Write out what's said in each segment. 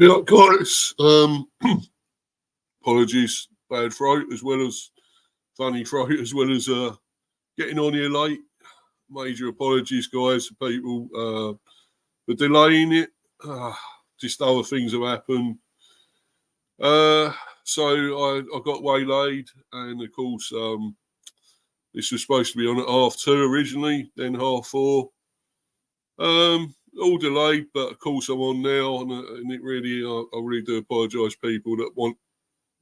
Yeah, guys. Apologies, bad throat as well as funny throat as well as getting on here late. Major apologies, guys, to people for delaying it. Just other things have happened. So I got waylaid, and of course, this was supposed to be on at 2:30 originally, then 4:30. All delayed, but of course I'm on now, and it really, I really do apologise, people that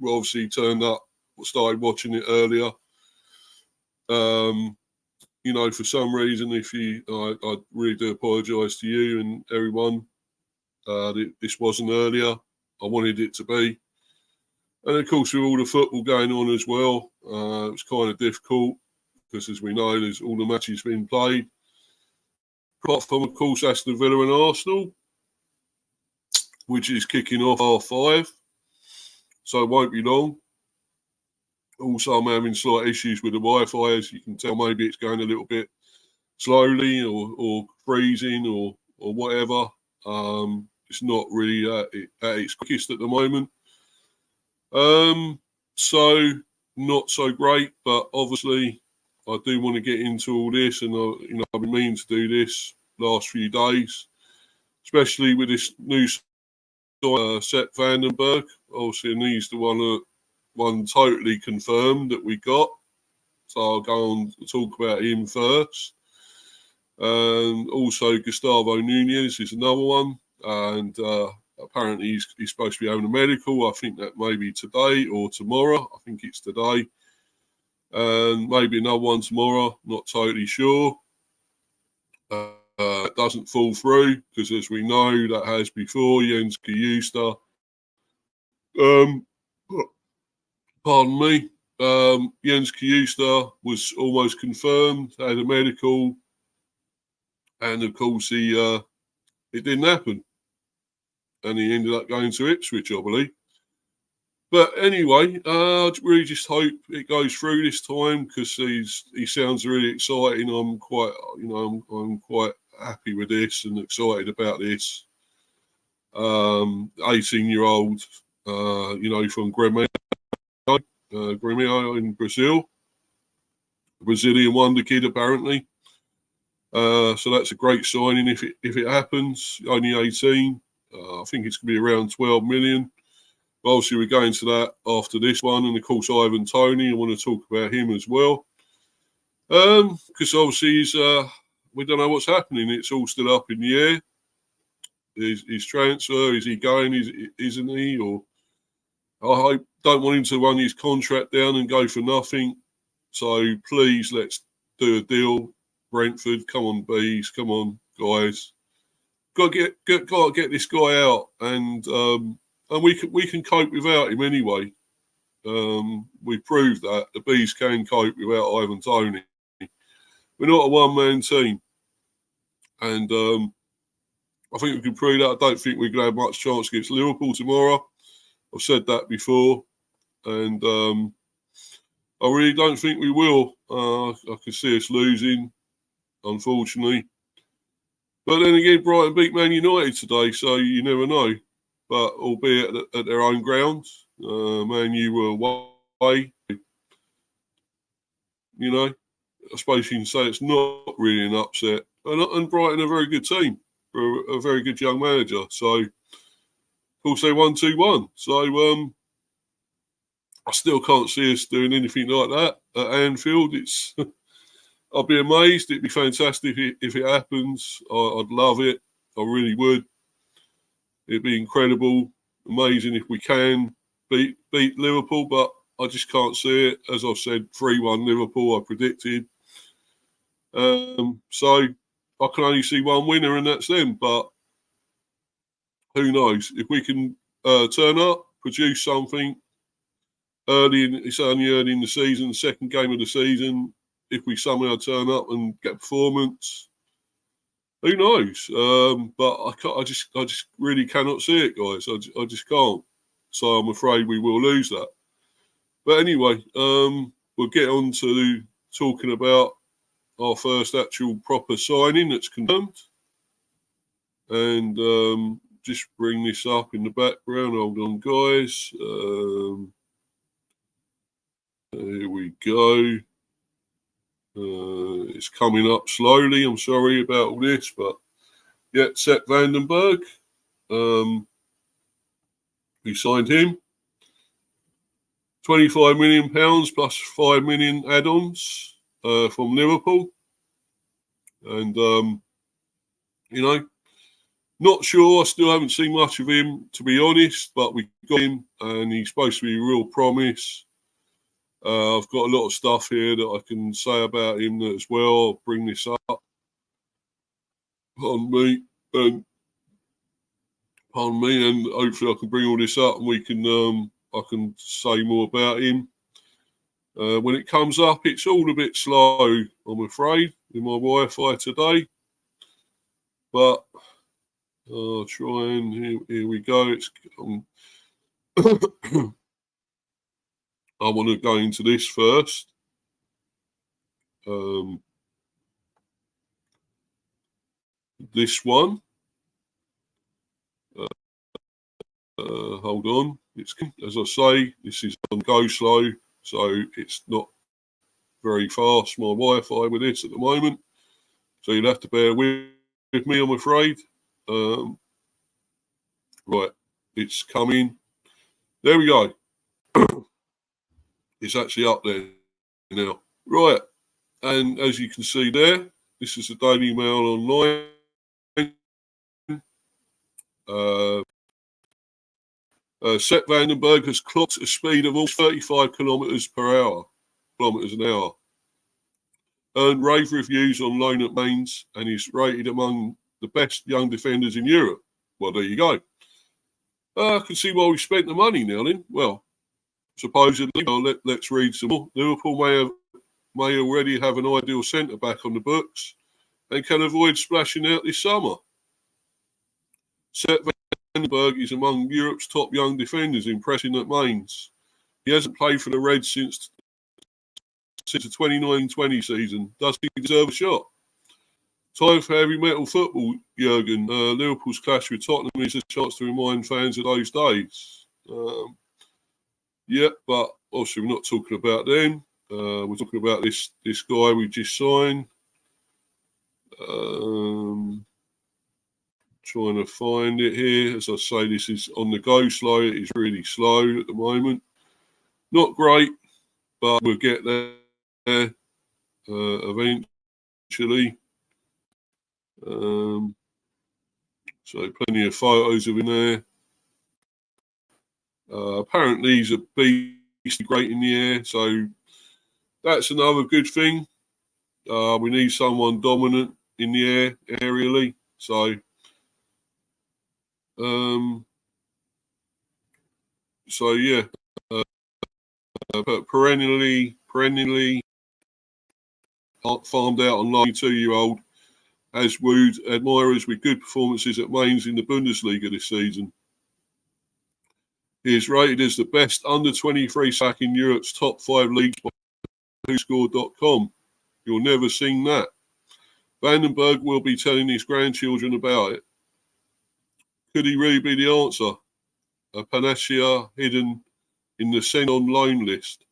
obviously turned up, started watching it earlier. For some reason, I really do apologise to you and everyone. This wasn't earlier. I wanted it to be. And of course, with all the football going on as well, it was kind of difficult because, as we know, there's all the matches being played. Apart from, of course, Aston Villa and Arsenal, which is kicking off 5:30. So it won't be long. Also, I'm having slight issues with the Wi-Fi, as you can tell. Maybe it's going a little bit slowly or freezing or whatever. It's not really at its quickest at the moment. So not so great, but obviously I do want to get into all this, and I've been meaning to do this last few days, especially with this new Sepp Van Den Berg. Obviously, and he's the one totally confirmed that we got. So I'll go on to talk about him first. And also Gustavo Nunes is another one. And apparently he's supposed to be having a medical. I think that may be today or tomorrow. I think it's today. And maybe another one tomorrow. Not totally sure. It doesn't fall through because, as we know, that has before. Jens Kiyusta. Pardon me. Jens Kiyusta was almost confirmed, had a medical, and of course it didn't happen, and he ended up going to Ipswich, I believe. But anyway, I really just hope it goes through this time because he sounds really exciting. I'm quite happy with this and excited about this. 18-year-old, from Gremio in Brazil, Brazilian Wonderkid apparently. So that's a great signing if it happens. Only 18. I think it's going to be around 12 million. But obviously, we're going to that after this one. And of course, Ivan Toney, I want to talk about him as well. Because obviously, we don't know what's happening. It's all still up in the air. His transfer, is he going? Isn't he? Or I don't want him to run his contract down and go for nothing. So please, let's do a deal. Brentford, come on, bees, come on, guys. Got to get this guy out, and we can cope without him anyway. We proved that the bees can cope without Ivan Toney. We're not a one-man team, and I think we can prove that. I don't think we're going to have much chance against Liverpool tomorrow. I've said that before, and I really don't think we will. I can see us losing, unfortunately. But then again, Brighton beat Man United today, so you never know. But albeit at their own grounds, Man U were away. I suppose you can say it's not really an upset. And Brighton are a very good team, for a very good young manager. So, of course, they won 2-1. So, I still can't see us doing anything like that at Anfield. I'd be amazed. It'd be fantastic if it happens. I'd love it. I really would. It'd be incredible, amazing if we can beat Liverpool, but I just can't see it. As I've said, 3-1 Liverpool, I predicted. So I can only see one winner, and that's them. But who knows? If we can turn up, produce something it's only early in the season, second game of the season. If we somehow turn up and get performance, who knows? But I just really cannot see it, guys. I just can't. So I'm afraid we will lose that. But anyway, we'll get on to talking about our first actual proper signing that's confirmed. And just bring this up in the background. Hold on, guys. Here we go. It's coming up slowly. I'm sorry about all this, but yeah, Sepp Van Den Berg. We signed him. £25 million plus 5 million add-ons from Liverpool. And, not sure. I still haven't seen much of him, to be honest, but we got him and he's supposed to be a real promise. I've got a lot of stuff here that I can say about him as well. I'll bring this up. Pardon me, and hopefully I can bring all this up and we can I can say more about him. When it comes up, it's all a bit slow, I'm afraid, with my Wi-Fi today. But I'll try and here we go. It's I want to go into this first. This one. Hold on. It's, as I say, this is on go slow, so it's not very fast, my Wi-Fi with this at the moment. So you'll have to bear with me, I'm afraid. Right, it's coming. There we go. It's actually up there now. Right, and as you can see there, this is the Daily Mail online. Sepp Van Den Berg has clocked a speed of almost 35 kilometres an hour. Earned rave reviews on loan at Mainz and is rated among the best young defenders in Europe. Well, there you go. I can see why we spent the money now then. Well, supposedly, let's read some more. Liverpool may already have an ideal centre-back on the books and can avoid splashing out this summer. Sepp Van Den Berg is among Europe's top young defenders, impressing at Mainz. He hasn't played for the Reds since the 2019-20 season. Does he deserve a shot? Time for heavy metal football, Jurgen. Liverpool's clash with Tottenham is a chance to remind fans of those days. Yeah, but obviously we're not talking about them. We're talking about this guy we just signed. Trying to find it here. As I say, this is on the go slow. It is really slow at the moment. Not great, but we'll get there eventually. So plenty of photos of him there. Apparently he's a beast, great in the air, so that's another good thing. We need someone dominant in the air aerially. So yeah, but perennially farmed out on 92-year-old has wooed admirers with good performances at Mainz in the Bundesliga this season. He is rated as the best under-23 sack in Europe's top 5 leagues by WhoScored.com. You'll never sing that. Van Den Berg will be telling his grandchildren about it. Could he really be the answer? A panacea hidden in the send on loan list.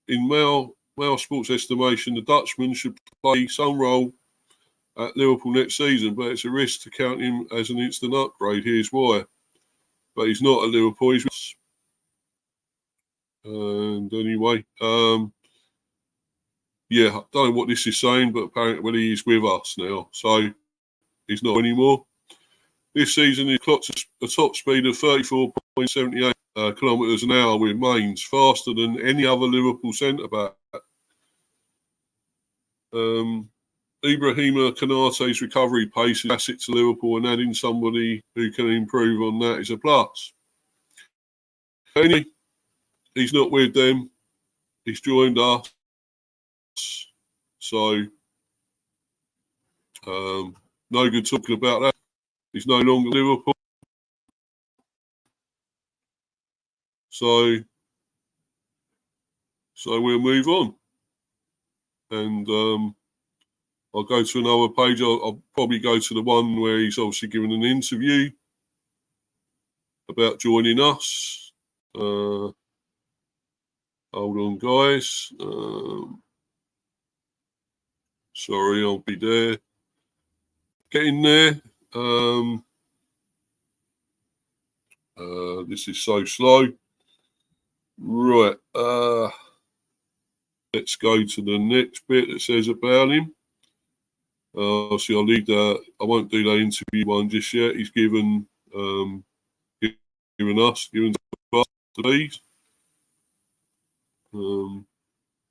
In Mail Sports estimation, the Dutchman should play some role at Liverpool next season, but it's a risk to count him as an instant upgrade. Here's why. But he's not at Liverpool. He's with us. And anyway, yeah, I don't know what this is saying, but apparently he's with us now. So he's not anymore. This season, he clocked a top speed of 34.78 kilometres an hour with Mainz, faster than any other Liverpool centre-back. Ibrahima Konate's recovery pace is asset to Liverpool, and adding somebody who can improve on that is a plus. Anyway, he's not with them. He's joined us. So, no good talking about that. He's no longer Liverpool. So we'll move on. And I'll go to another page. I'll probably go to the one where he's obviously given an interview about joining us. Hold on, guys. Sorry, I'll be there. Getting there. This is so slow. Right. Let's go to the next bit that says about him. See, I'll leave that. I won't do that interview one just yet. He's given us these.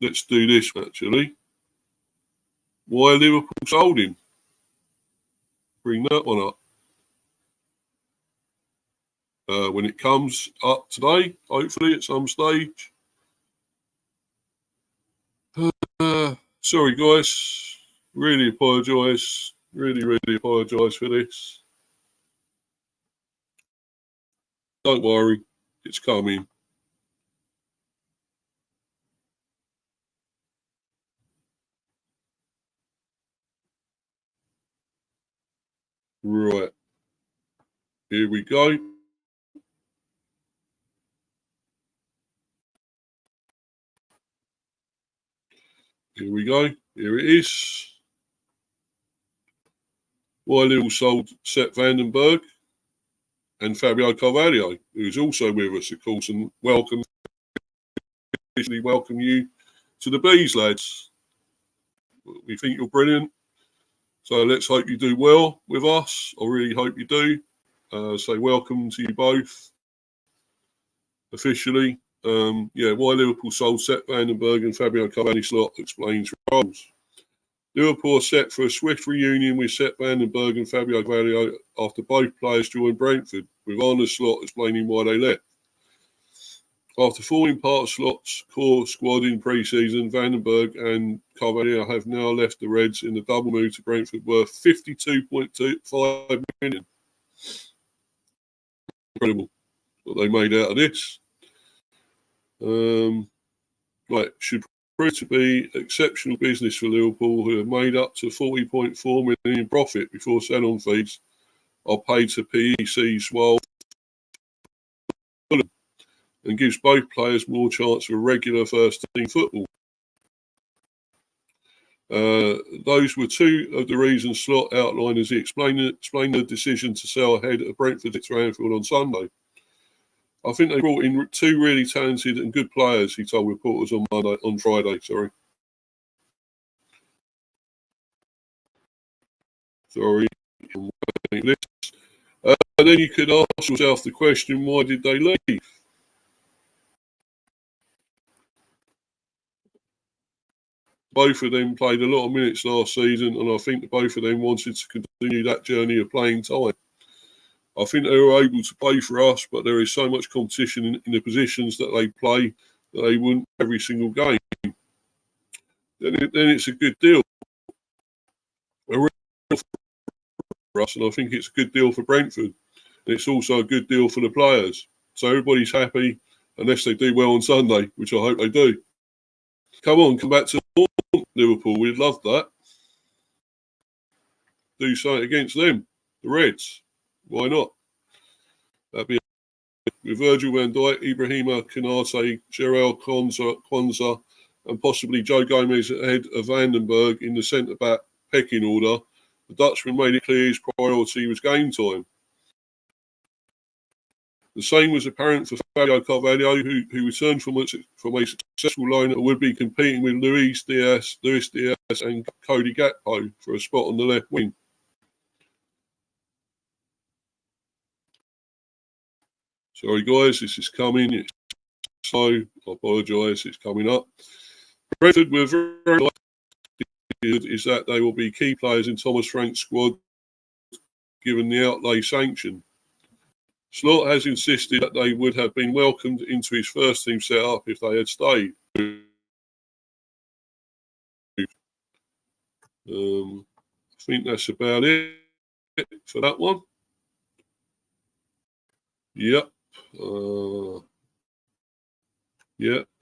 Let's do this actually. Why Liverpool sold him? Bring that one up. When it comes up today, hopefully at some stage. Sorry, guys. Really apologise. Really apologise for this. Don't worry. It's coming. Right. Here we go. Here we go. Here it is. Why Liverpool sold Sepp Van Den Berg and Fabio Carvalho, who is also with us, of course, and officially welcome you to the Bees, lads. We think you're brilliant. So let's hope you do well with us. I really hope you do. So welcome to you both officially. Why Liverpool sold Sepp Van Den Berg and Fabio Carvalho slot explains roles. Liverpool are set for a swift reunion with Sepp Van Den Berg and Fabio Carvalho after both players joined Brentford, with Arne Slot explaining why they left. After forming part of Slot's core squad in pre-season, Van den Berg and Carvalho have now left the Reds in the double move to Brentford worth £52.25 million. Incredible what they made out of this. Should prove to be exceptional business for Liverpool, who have made up to £40.4 million in profit before sell-on fees are paid to PEC Swale, and gives both players more chance for regular first-team football. Those were two of the reasons Slot outlined as he explained the decision to sell ahead of Brentford at Anfield on Sunday. I think they brought in two really talented and good players, he told reporters on Friday. And then you could ask yourself the question, why did they leave? Both of them played a lot of minutes last season, and I think both of them wanted to continue that journey of playing time. I think they were able to play for us, but there is so much competition in the positions that they play that they wouldn't every single game. Then it's a good deal. A real deal for us, and I think it's a good deal for Brentford. And it's also a good deal for the players. So everybody's happy, unless they do well on Sunday, which I hope they do. Come back to Liverpool. We'd love that. Do something against them, the Reds. Why not? That'd be with Virgil van Dijk, Ibrahima Konate, Jarell Quansah, and possibly Joe Gomez ahead of Van den Berg in the centre-back pecking order. The Dutchman made it clear his priority was game time. The same was apparent for Fabio Carvalho, who returned from a successful lineup and would be competing with Luis Diaz and Cody Gakpo for a spot on the left wing. Sorry, guys, this is coming. It's slow. I apologise. It's coming up. Brentford were very likely is that they will be key players in Thomas Frank's squad, given the outlay sanction. Slot has insisted that they would have been welcomed into his first team setup if they had stayed. I think that's about it for that one. Yep.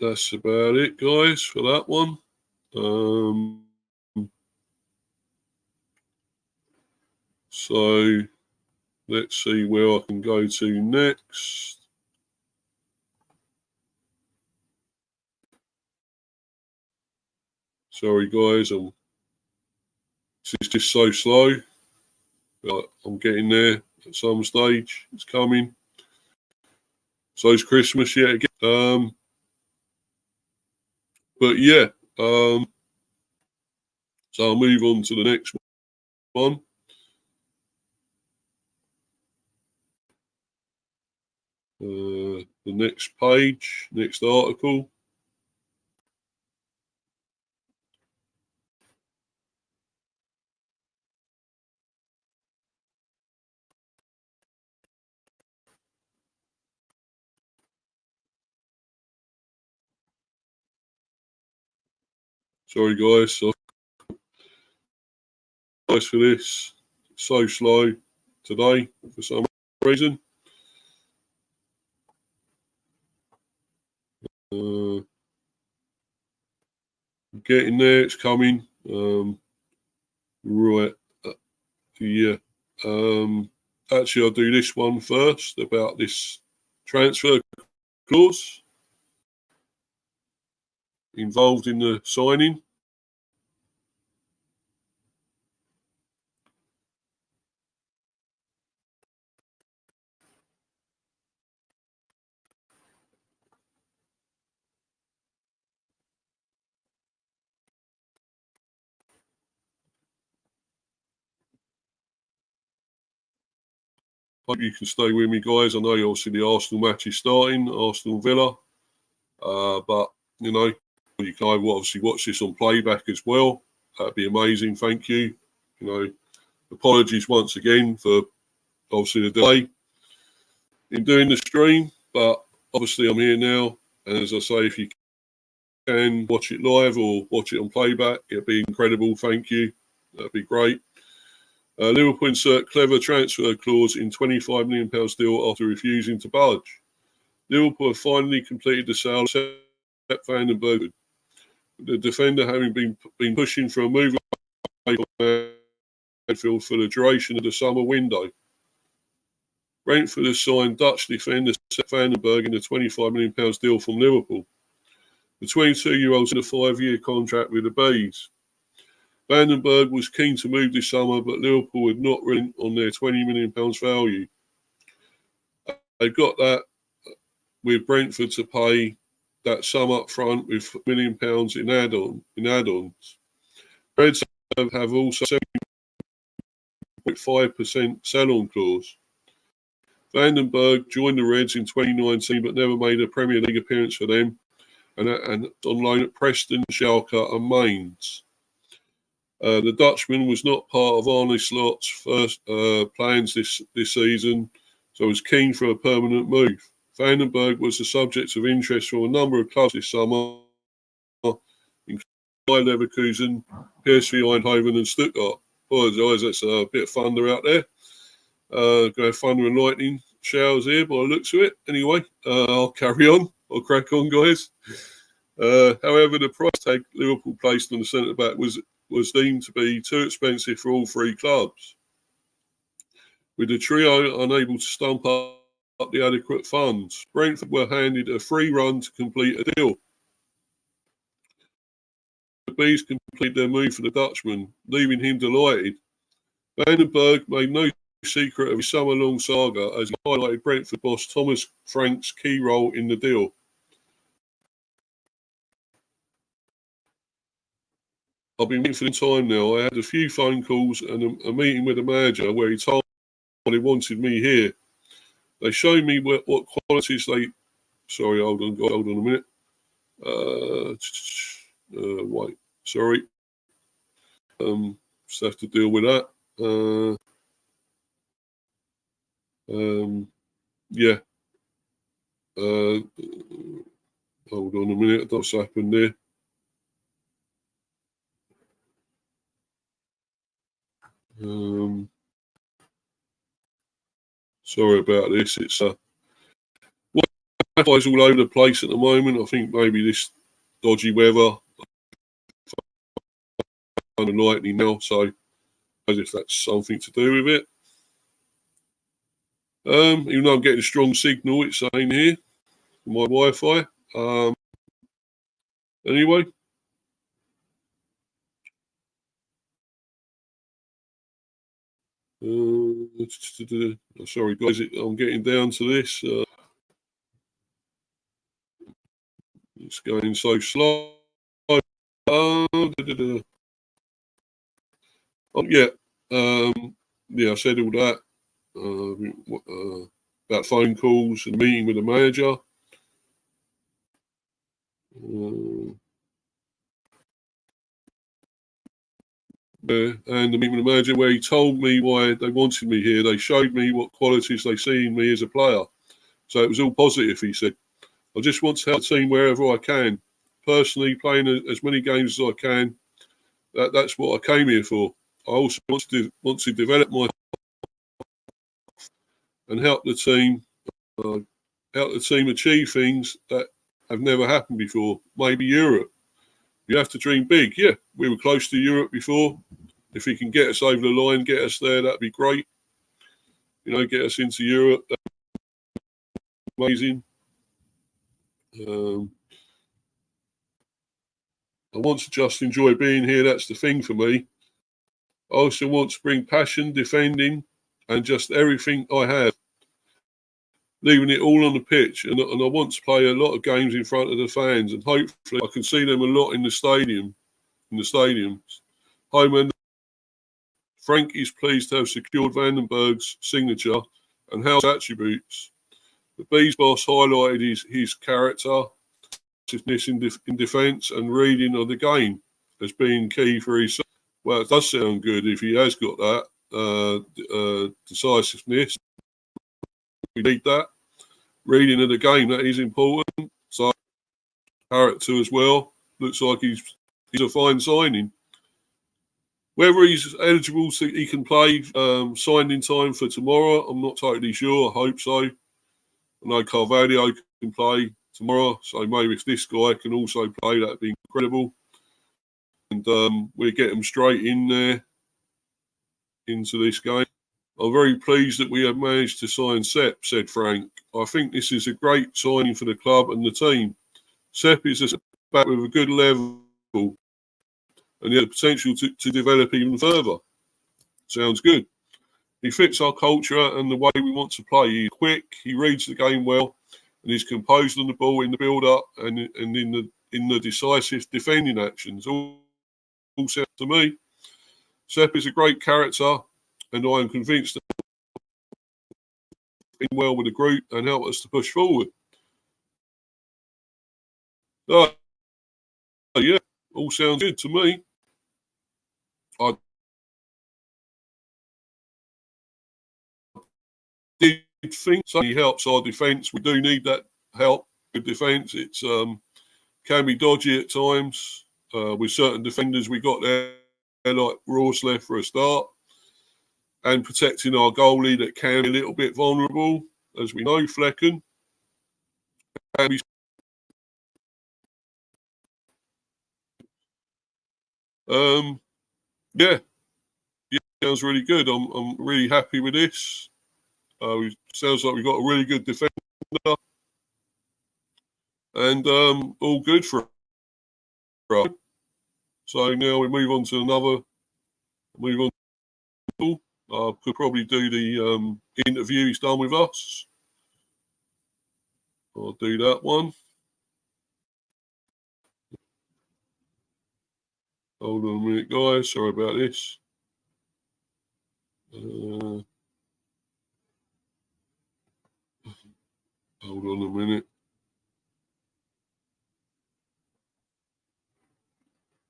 That's about it, guys, for that one. So let's see where I can go to next. Sorry, guys, this is just so slow. But I'm getting there at some stage. It's coming. So it's Christmas yet again. But yeah, so I'll move on to the next one. The next page, next article. Sorry, guys. So nice for this. It's so slow today for some reason. Getting there. It's coming. Right. Yeah. Actually, I'll do this one first about this transfer clause involved in the signing. Hope you can stay with me, guys. I know obviously the Arsenal match is starting, Arsenal Villa, but you know you can obviously watch this on playback as well. That'd be amazing. Thank you. You know, apologies once again for obviously the delay in doing the stream, but obviously I'm here now, and as I say, if you can watch it live or watch it on playback, it'd be incredible. Thank you. That'd be great. Liverpool insert clever transfer clause in £25 million deal after refusing to budge. Liverpool have finally completed the sale of Sepp Van Den Berg. The defender having been pushing for a move away from Anfield for the duration of the summer window. Brentford has signed Dutch defender Sepp Van Den Berg in a £25 million deal from Liverpool. The 22-year-old's in a 5-year contract with the Bees. Van den Berg was keen to move this summer, but Liverpool had not relent on their £20 million value. They got that with Brentford to pay that sum up front with £1 million in add-ons. Reds have also 7.5% sell-on clause. Van den Berg joined the Reds in 2019, but never made a Premier League appearance for them, and on loan at Preston, Schalke, and Mainz. The Dutchman was not part of Arne Slot's first plans this season, so was keen for a permanent move. Van den Berg was the subject of interest from a number of clubs this summer, including Leverkusen, PSV Eindhoven, and Stuttgart. Apologise, that's a bit of thunder out there. Going to have thunder and lightning showers here by the looks of it. Anyway, I'll carry on. I'll crack on, guys. However, the price tag Liverpool placed on the centre-back was deemed to be too expensive for all three clubs, with the trio unable to stump up the adequate funds. Brentford were handed a free run to complete a deal. The Bees complete their move for the Dutchman, leaving him delighted. Van den Berg made no secret of his summer-long saga as he highlighted Brentford boss Thomas Frank's key role in the deal. I've been waiting for the time now. I had a few phone calls and a meeting with the manager where he told me he wanted me here. They showed me what qualities they... Sorry, hold on a minute. Wait, sorry. Just have to deal with that. Yeah. Hold on a minute. What's happened there? Sorry about this. It's Wi-Fi's all over the place at the moment. I think maybe this dodgy weather and lightning now. So if that's something to do with it. Even though I'm getting a strong signal, it's saying here, my Wi-Fi. Anyway. Sorry, guys, I'm getting down to this. It's going so slow. Yeah, I said all that about phone calls and meeting with the manager. And the meeting with the manager, where he told me why they wanted me here. They showed me what qualities they see in me as a player. So it was all positive, he said. I just want to help the team wherever I can. Personally, playing as many games as I can. That's what I came here for. I also want to develop my and help the team achieve things that have never happened before. Maybe Europe. You have to dream big. Yeah, we were close to Europe before. If he can get us over the line, get us there, that'd be great. Get us into Europe. That'd be amazing. I want to just enjoy being here. That's the thing for me. I also want to bring passion, defending, and just everything I have, leaving it all on the pitch. And I want to play a lot of games in front of the fans, and hopefully I can see them a lot in the stadiums. Home end. Frank is pleased to have secured Van den Berg's signature and Howe's attributes. The Bees boss highlighted his character, in defence, and reading of the game as being key for his. Well, it does sound good if he has got that decisiveness. We need that. Reading of the game, that is important. So, character as well. Looks like he's a fine signing. Whether he's eligible so he can play signed in time for tomorrow, I'm not totally sure. I hope so. I know Carvalho can play tomorrow, so maybe if this guy can also play, that'd be incredible. And we'll get him straight in there into this game. I'm very pleased that we have managed to sign Sepp, said Frank. I think this is a great signing for the club and the team. Sepp is a back with a good level and he has the potential to develop even further. Sounds good. He fits our culture and the way we want to play. He's quick, he reads the game well, and he's composed on the ball in the build-up and in the decisive defending actions. All sounds to me. Sepp is a great character, and I am convinced that he'll fit well with the group and help us to push forward. Yeah, all sounds good to me. I did think so. He helps our defence. We do need that help with defence. It's can be dodgy at times with certain defenders we got there, like Rorsleff for a start, and protecting our goalie that can be a little bit vulnerable, as we know, Flecken. Yeah, sounds really good. I'm really happy with this. Sounds like we've got a really good defender, and all good for us. So now we move on to another. Could probably do the interview he's done with us. I'll do that one. Hold on a minute, guys. Sorry about this. Hold on a minute.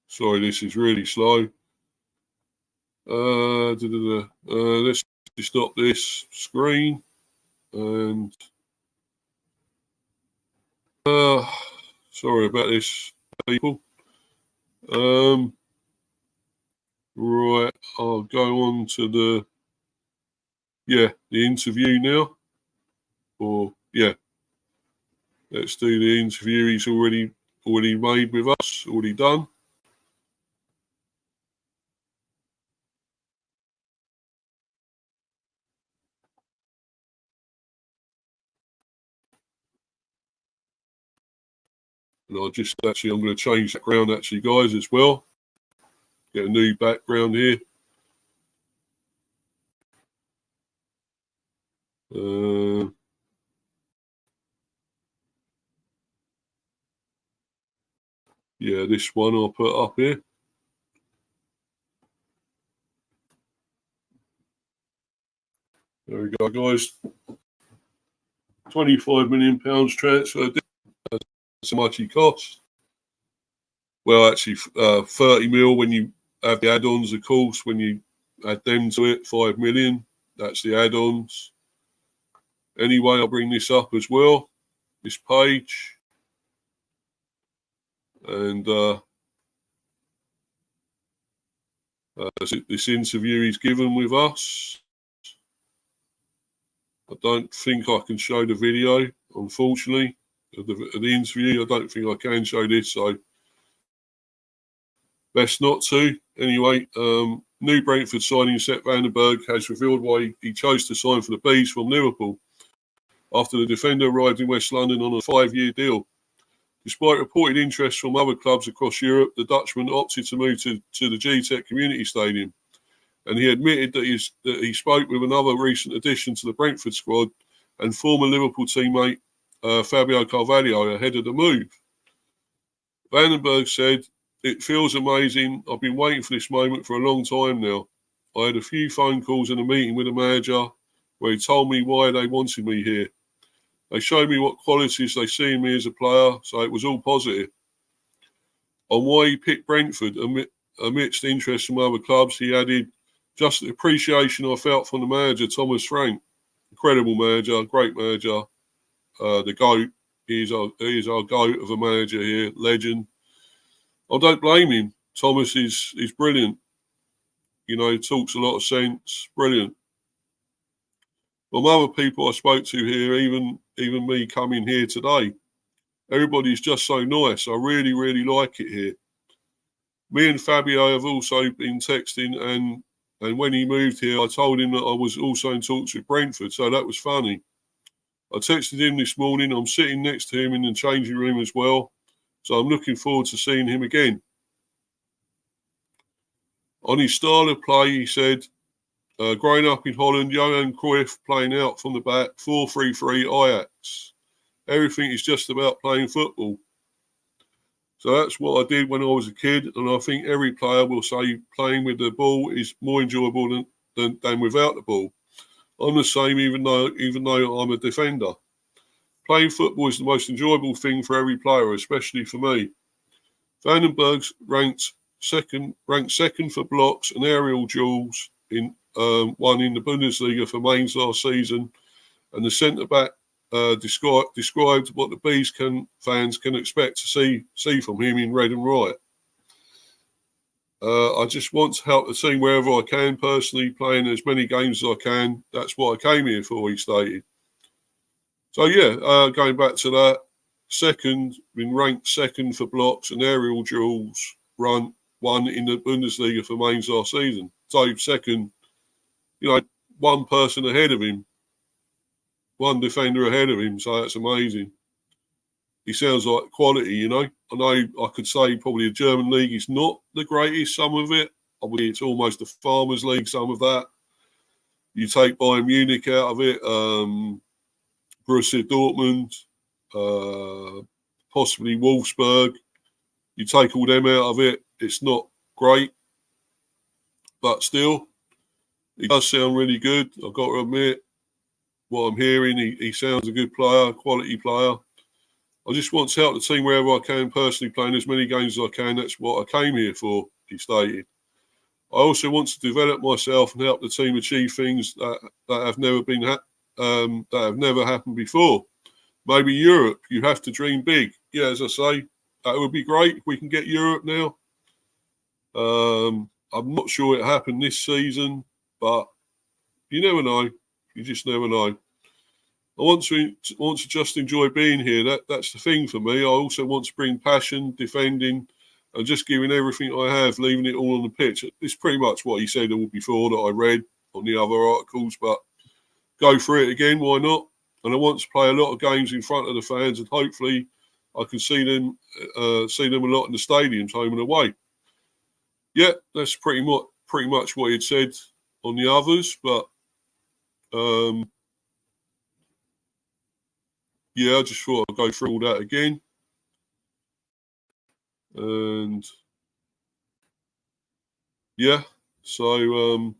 Sorry, this is really slow. Let's stop this screen and sorry about this, people. Right, I'll go on to the interview now. Let's do the interview he's already made with us, already done. And I'm going to change the background actually, guys, as well. Get a new background here. Yeah, this one I'll put up here. There we go, guys. £25 million transfer. That's how much he costs. Well, actually, 30 mil when you have the add-ons, of course. When you add them to it, 5 million. That's the add-ons. Anyway, I'll bring this up as well, this page. And this interview he's given with us. I don't think I can show the video, unfortunately, of the interview. I don't think I can show this, so best not to. Anyway, new Brentford signing Sepp Van Den Berg has revealed why he chose to sign for the Bees from Liverpool after the defender arrived in West London on a 5-year deal. Despite reported interest from other clubs across Europe, the Dutchman opted to move to the G-Tech Community Stadium. And he admitted that he spoke with another recent addition to the Brentford squad and former Liverpool teammate Fabio Carvalho ahead of the move. Van den Berg said, "It feels amazing. I've been waiting for this moment for a long time now. I had a few phone calls and a meeting with the manager where he told me why they wanted me here. They showed me what qualities they see in me as a player, so it was all positive. On why he picked Brentford amidst interest from other clubs, he added, just the appreciation I felt from the manager, Thomas Frank. Incredible manager, great manager. The GOAT. He is our GOAT of a manager here, legend. I don't blame him. Thomas is brilliant. You know, he talks a lot of sense. Brilliant. From other people I spoke to here, even me coming here today, everybody's just so nice. I really, really like it here. Me and Fabio have also been texting, and when he moved here, I told him that I was also in talks with Brentford, so that was funny. I texted him this morning. I'm sitting next to him in the changing room as well, so I'm looking forward to seeing him again. On his style of play, he said, growing up in Holland, Johan Cruyff playing out from the back, 4-3-3 Ajax. Everything is just about playing football. So that's what I did when I was a kid, and I think every player will say playing with the ball is more enjoyable than without the ball. I'm the same, even though I'm a defender. Playing football is the most enjoyable thing for every player, especially for me. Van den Berg ranked second for blocks and aerial duels in one in the Bundesliga for Mainz last season, and the centre back described what the Bees fans can expect to see from him in red and white. I just want to help the team wherever I can, personally, playing as many games as I can. That's what I came here for, he stated. So, yeah, going back to that, been ranked second for blocks and aerial duels, won in the Bundesliga for Mainz last season. So, second, you know, one person ahead of him, one defender ahead of him, so that's amazing. He sounds like quality, you know. I know I could say probably the German league is not the greatest, some of it. Obviously, it's almost a farmers' league, some of that. You take Bayern Munich out of it, Borussia Dortmund, possibly Wolfsburg. You take all them out of it, it's not great. But still, he does sound really good. I've got to admit, what I'm hearing, he sounds a good player, quality player. I just want to help the team wherever I can, personally playing as many games as I can. That's what I came here for, he stated. I also want to develop myself and help the team achieve things that have never happened before. Maybe Europe, you have to dream big. Yeah, as I say, that would be great if we can get Europe now. I'm not sure it happened this season, but you never know. You just never know. I want to just enjoy being here. That's the thing for me. I also want to bring passion, defending, and just giving everything I have, leaving it all on the pitch. It's pretty much what he said all before that I read on the other articles, but go for it again, why not? And I want to play a lot of games in front of the fans, and hopefully I can see them a lot in the stadiums, home and away. Yeah, that's pretty much what he'd said on the others, but yeah, I just thought I'd go through all that again. And yeah, so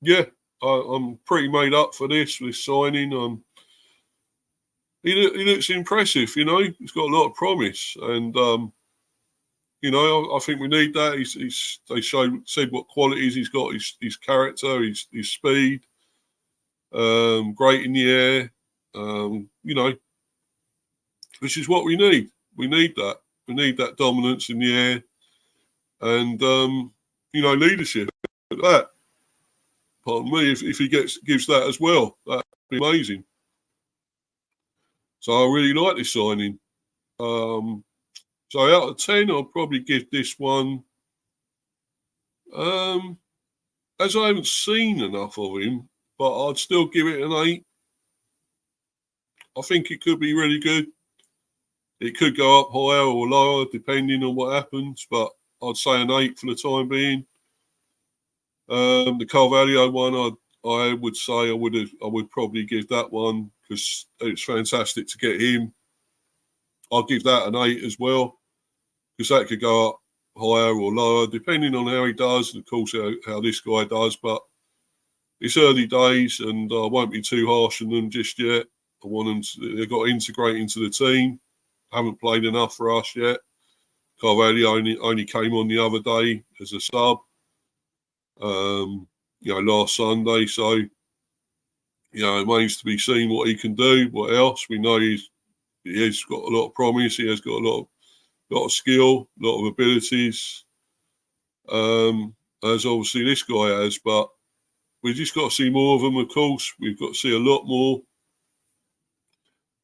yeah, I'm pretty made up for this signing. He looks impressive, you know. He's got a lot of promise, and you know, I think we need that. They said what qualities he's got: his character, his speed, great in the air. You know, which is what we need. We need that. We need that dominance in the air, and you know, leadership. That, pardon me, if he gives that as well, that'd be amazing. So I really like this signing. So out of 10, I'll probably give this one. As I haven't seen enough of him, but I'd still give it an 8. I think it could be really good. It could go up higher or lower depending on what happens, but I'd say an 8 for the time being. The Carvalho one, I would say I would probably give that one because it's fantastic to get him. I'll give that an 8 as well because that could go up higher or lower depending on how he does, and of course how this guy does. But it's early days, and I won't be too harsh on them just yet. I want them they've got to integrate into the team. Haven't played enough for us yet. Carvalho only came on the other day as a sub. You know, last Sunday. So, you know, it remains to be seen what he can do. What else? We know he has got a lot of promise. He has got a lot of skill, a lot of abilities. As obviously this guy has, but we just got to see more of them. Of course, we've got to see a lot more.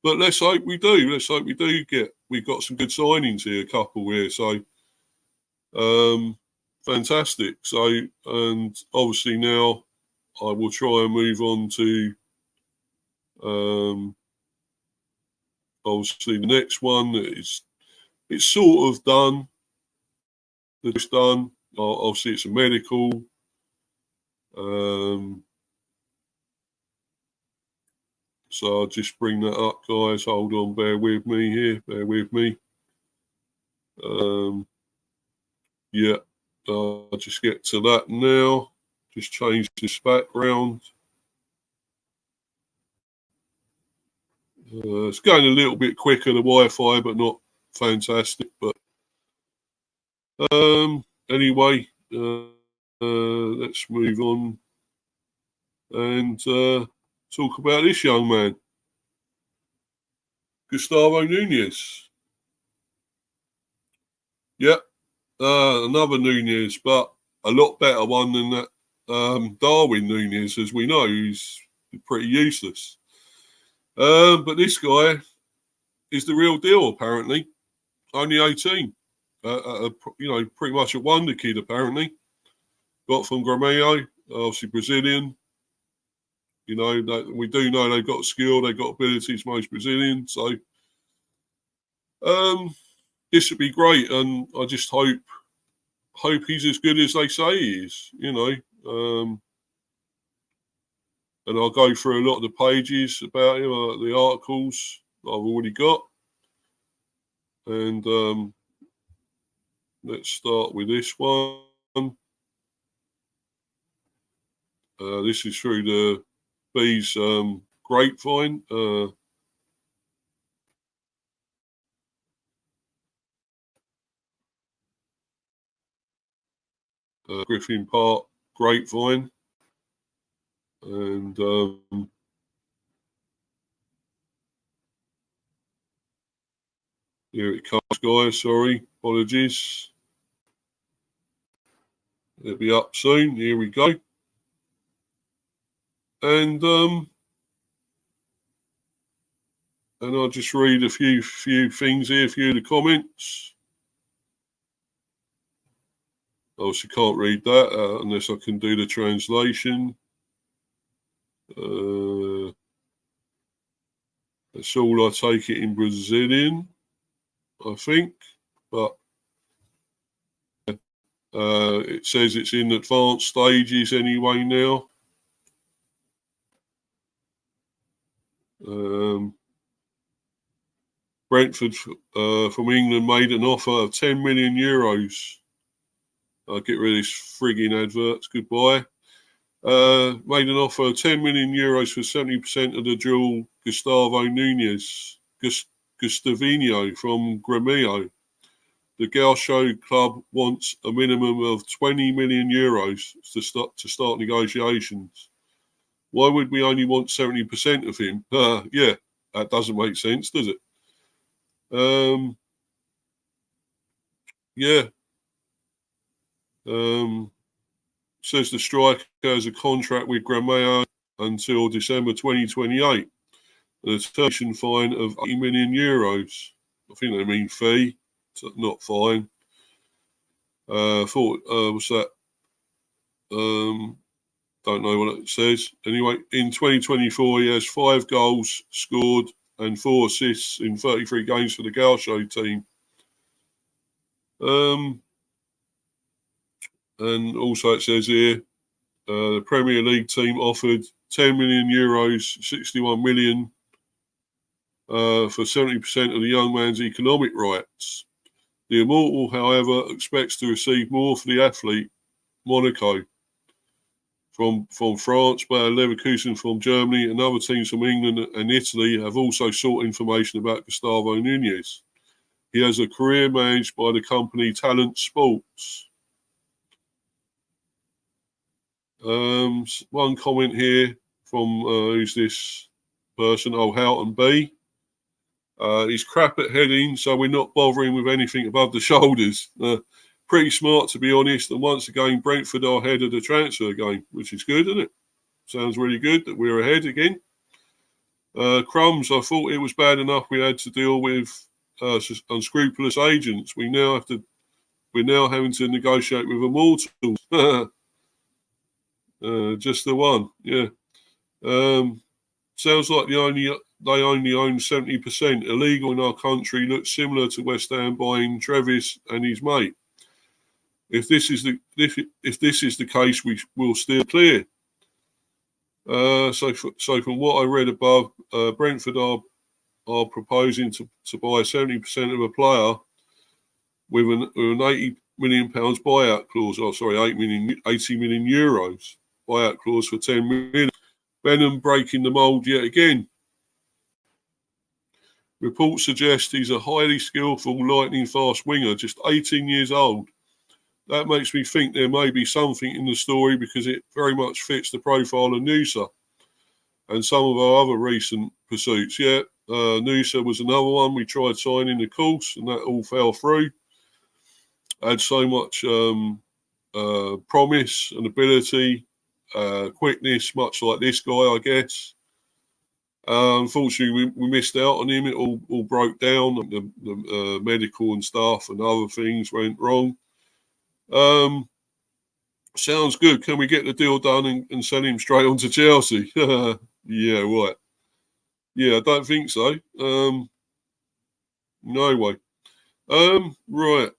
But let's hope we do. Let's hope we do we've got some good signings here, a couple here. So, fantastic. So, and obviously now I will try and move on to obviously the next one. It's sort of done. It's done. Obviously, it's a medical. So I'll just bring that up, guys. Hold on, bear with me here. Bear with me. Yeah, I'll just get to that now. Just change this background. It's going a little bit quicker, the Wi-Fi, but not fantastic. But anyway, let's move on and talk about this young man, Gustavo Nunes. Yeah, another Nunes, but a lot better one than that Darwin Nunes, as we know, who's pretty useless. But this guy is the real deal, apparently. Only 18. You know, pretty much a wonder kid, apparently. Got from Gremio, obviously Brazilian. You know, we do know they've got skill, they've got abilities, most Brazilians. So this would be great, and I just hope he's as good as they say he is. You know, and I'll go through a lot of the pages about him, the articles that I've already got, and let's start with this one. This is through the Bees grapevine. Griffin Park grapevine. And here it comes, guys. Sorry, apologies. It'll be up soon. Here we go. And I'll just read a few things here, a few of the comments. Obviously can't read that unless I can do the translation. That's all, I take it in Brazilian. I think. But it says it's in advanced stages anyway now. Brentford from England made an offer of 10 million euros. I'll get rid of this frigging adverts. Goodbye. Made an offer of 10 million euros for 70% of the dual Gustavo Nunes, Gustavinho from Gremio. The Gaucho club wants a minimum of 20 million euros to start negotiations. Why would we only want 70% of him? Yeah, that doesn't make sense, does it? Yeah. Says the striker has a contract with Gremio until December 2028. A termination fine of 80 million euros. I think they mean fee, not fine. What's that? Don't know what it says. Anyway, in 2024, he has 5 goals scored and 4 assists in 33 games for the Gaucho team. And also it says here, the Premier League team offered 10 million euros, 61 million for 70% of the young man's economic rights. The Immortal, however, expects to receive more for the athlete, Monaco from France, Bayer Leverkusen from Germany, and other teams from England and Italy have also sought information about Gustavo Nunes. He has a career managed by the company Talent Sports. One comment here from who's this person? Oh, Houghton B. He's crap at heading, so we're not bothering with anything above the shoulders. Pretty smart, to be honest. And once again, Brentford are ahead of the transfer game, which is good, isn't it? Sounds really good that we're ahead again. Crumbs, I thought it was bad enough we had to deal with unscrupulous agents. We're now having to negotiate with Immortals. Just the one, yeah. Sounds like they only own 70%. Illegal in our country. Looks similar to West Ham buying Trevis and his mate. If this is the case, we will steer clear. So from what I read above, Brentford are proposing to buy 70% of a player with an £80 million buyout clause. Oh, sorry, 80 million euros buyout clause for 10 million. Benham breaking the mould yet again. Reports suggest he's a highly skillful, lightning-fast winger, just 18 years old. That makes me think there may be something in the story because it very much fits the profile of Nusa and some of our other recent pursuits. Yeah, Nusa was another one we tried signing, the course, and that all fell through. Had so much promise and ability, quickness, much like this guy, I guess. Unfortunately, we missed out on him. It all broke down. The medical and stuff and other things went wrong. Sounds good. Can we get the deal done and send him straight on to Chelsea? Yeah, right. Yeah, I don't think so. No way. Right.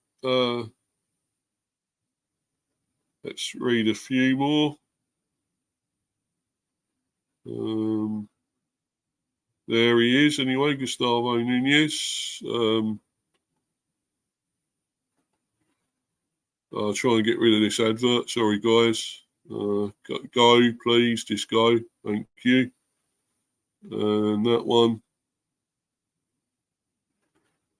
Let's read a few more. There he is anyway, Gustavo Nunes. I'll try and get rid of this advert. Sorry, guys. Go, please. Just go. Thank you. And that one.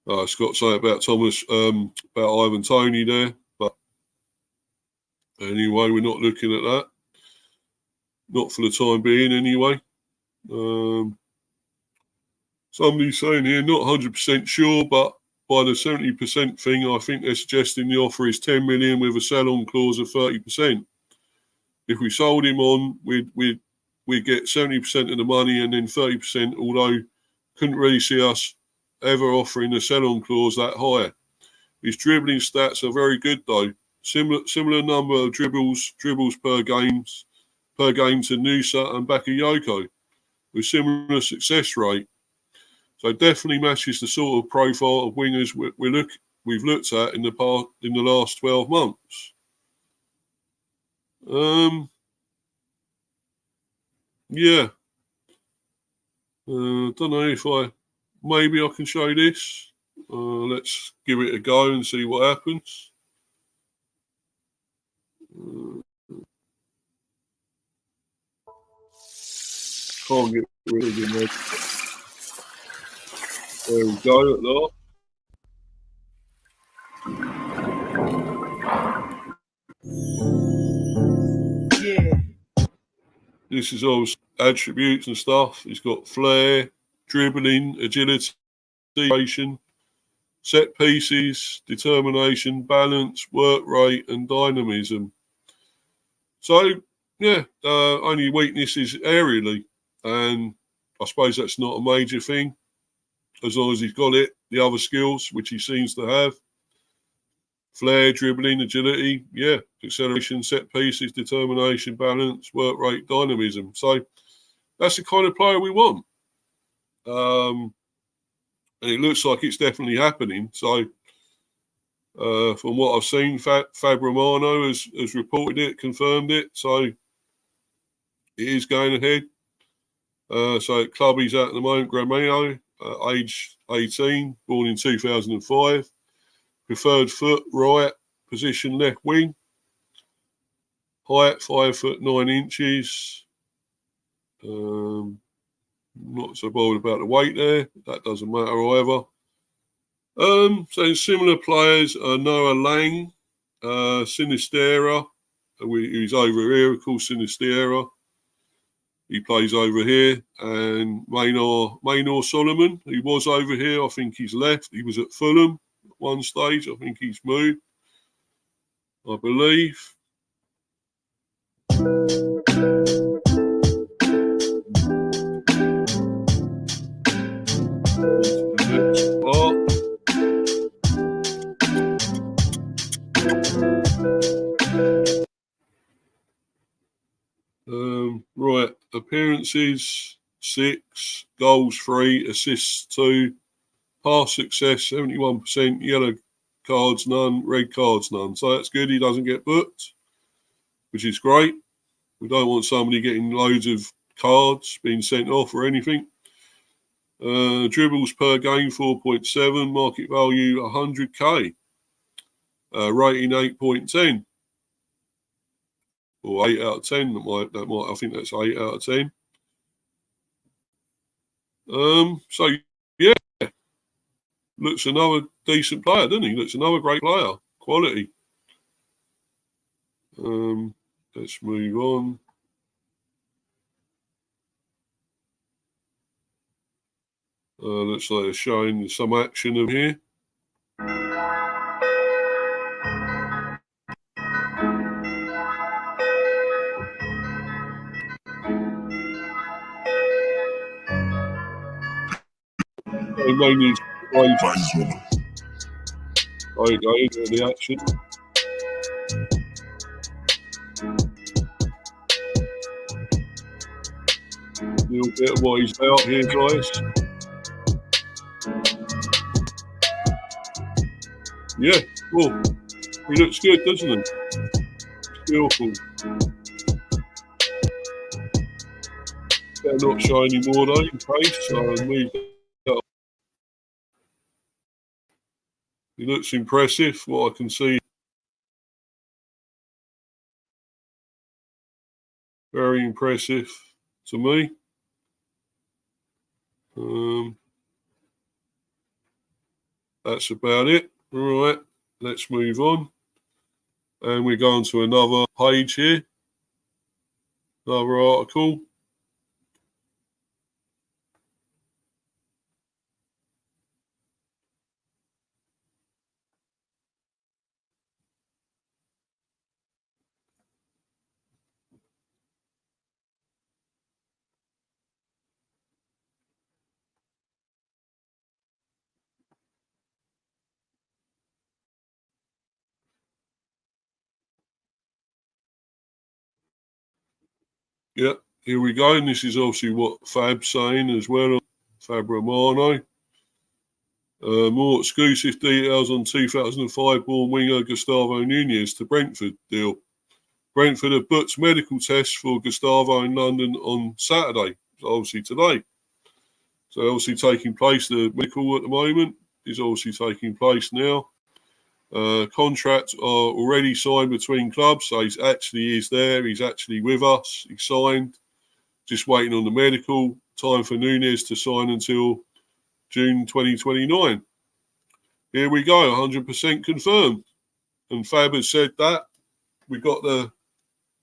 It's got something about Thomas, about Ivan Toney there. But anyway, we're not looking at that. Not for the time being, anyway. Somebody's saying here, not 100% sure, but by the 70% thing, I think they're suggesting the offer is 10 million with a sell-on clause of 30%. If we sold him on, we'd get 70% of the money and then 30%, although couldn't really see us ever offering a sell-on clause that high. His dribbling stats are very good, though. Similar number of dribbles per game to Nusa and Bakayoko, with similar success rate. So definitely matches the sort of profile of wingers we've looked at in the last 12 months. Yeah. Don't know if maybe I can show this. Let's give it a go and see what happens. Can't get rid of him. There we go at last. Yeah. This is all attributes and stuff. He's got flair, dribbling, agility, set pieces, determination, balance, work rate, and dynamism. So, yeah, only weakness is aerially. And I suppose that's not a major thing, as long as he's got it. The other skills, which he seems to have, flair, dribbling, agility, yeah, acceleration, set pieces, determination, balance, work rate, dynamism. So that's the kind of player we want. And it looks like it's definitely happening. So from what I've seen, Fab Romano has reported it, confirmed it. So it is going ahead. So at club he's at the moment, Gremio, age 18, born in 2005. Preferred foot, right, position left wing. Height 5'9". Not so bold about the weight there. That doesn't matter either. So similar players are Noah Lang, Sinistera, who's over here, of course, Sinistera. He plays over here. And Maynor Solomon, he was over here. I think he's left. He was at Fulham at one stage. I think he's moved, I believe. Right, appearances 6, goals 3, assists 2, pass success 71%, yellow cards none, red cards none. So that's good. He doesn't get booked, which is great. We don't want somebody getting loads of cards being sent off or anything. Dribbles per game 4.7, market value 100k, rating 8.10. Or 8 out of 10. That might. I think that's 8 out of 10. So yeah, looks another decent player, doesn't he? Looks another great player, quality. Let's move on. Looks like they're showing some action of here. Mainly the action. A little bit of what he's out here, guys. Yeah, cool. He looks good, doesn't he? Skillful. Better not show any more though, in case. So move that. He looks impressive, what I can see. Very impressive to me. That's about it. All right, let's move on. And we go on to another page here. Another article. Yeah, here we go. And this is obviously what Fab's saying as well. Fab Romano. More exclusive details on 2005-born winger Gustavo Nunes to Brentford deal. Brentford have booked medical tests for Gustavo in London on Saturday, so obviously today. So obviously taking place, the medical at the moment is obviously taking place now. Contracts are already signed between clubs, so he's there, he's actually with us, he's signed, just waiting on the medical. Time for Nunes to sign until June 2029. Here we go, 100% confirmed. And Fab has said that. We got the,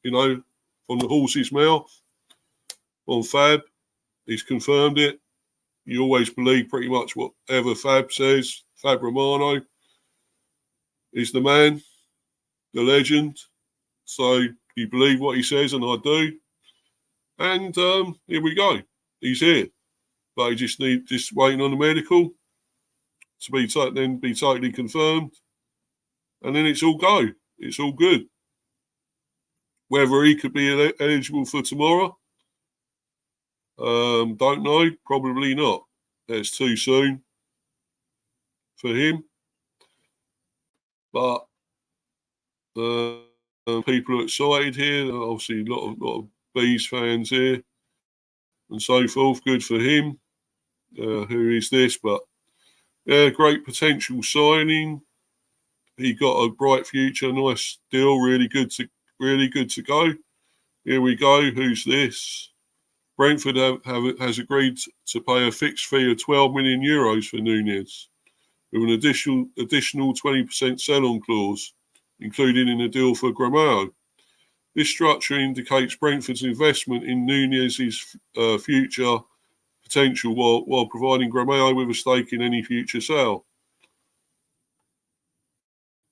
from the horse's mouth on Fab. He's confirmed it. You always believe pretty much whatever Fab says. Fab Romano is the man, the legend. So you believe what he says, and I do. And here we go. He's here. But he just waiting on the medical to be totally confirmed. And then it's all go. It's all good. Whether he could be eligible for tomorrow, don't know. Probably not. It's too soon for him. But people are excited here. Obviously, a lot of Bees fans here and so forth. Good for him. Who is this? But yeah, great potential signing. He got a bright future. Nice deal. Really good to go. Here we go. Who's this? Brentford has agreed to pay a fixed fee of €12 million for Nunes, with an additional 20% sell-on clause, included in a deal for Gremio. This structure indicates Brentford's investment in Nunes' future potential while providing Gremio with a stake in any future sale.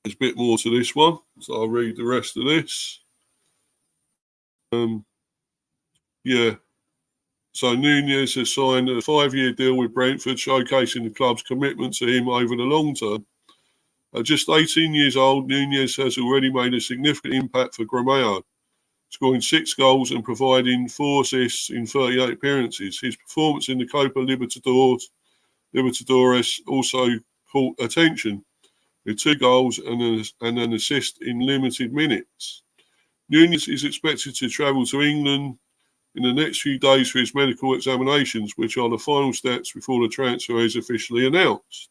There's a bit more to this one, so I'll read the rest of this. So Nunes has signed a 5-year deal with Brentford, showcasing the club's commitment to him over the long term. At just 18 years old, Nunes has already made a significant impact for Gremio, scoring 6 goals and providing 4 assists in 38 appearances. His performance in the Copa Libertadores also caught attention, with 2 goals and an assist in limited minutes. Nunes is expected to travel to England in the next few days for his medical examinations, which are the final steps before the transfer is officially announced.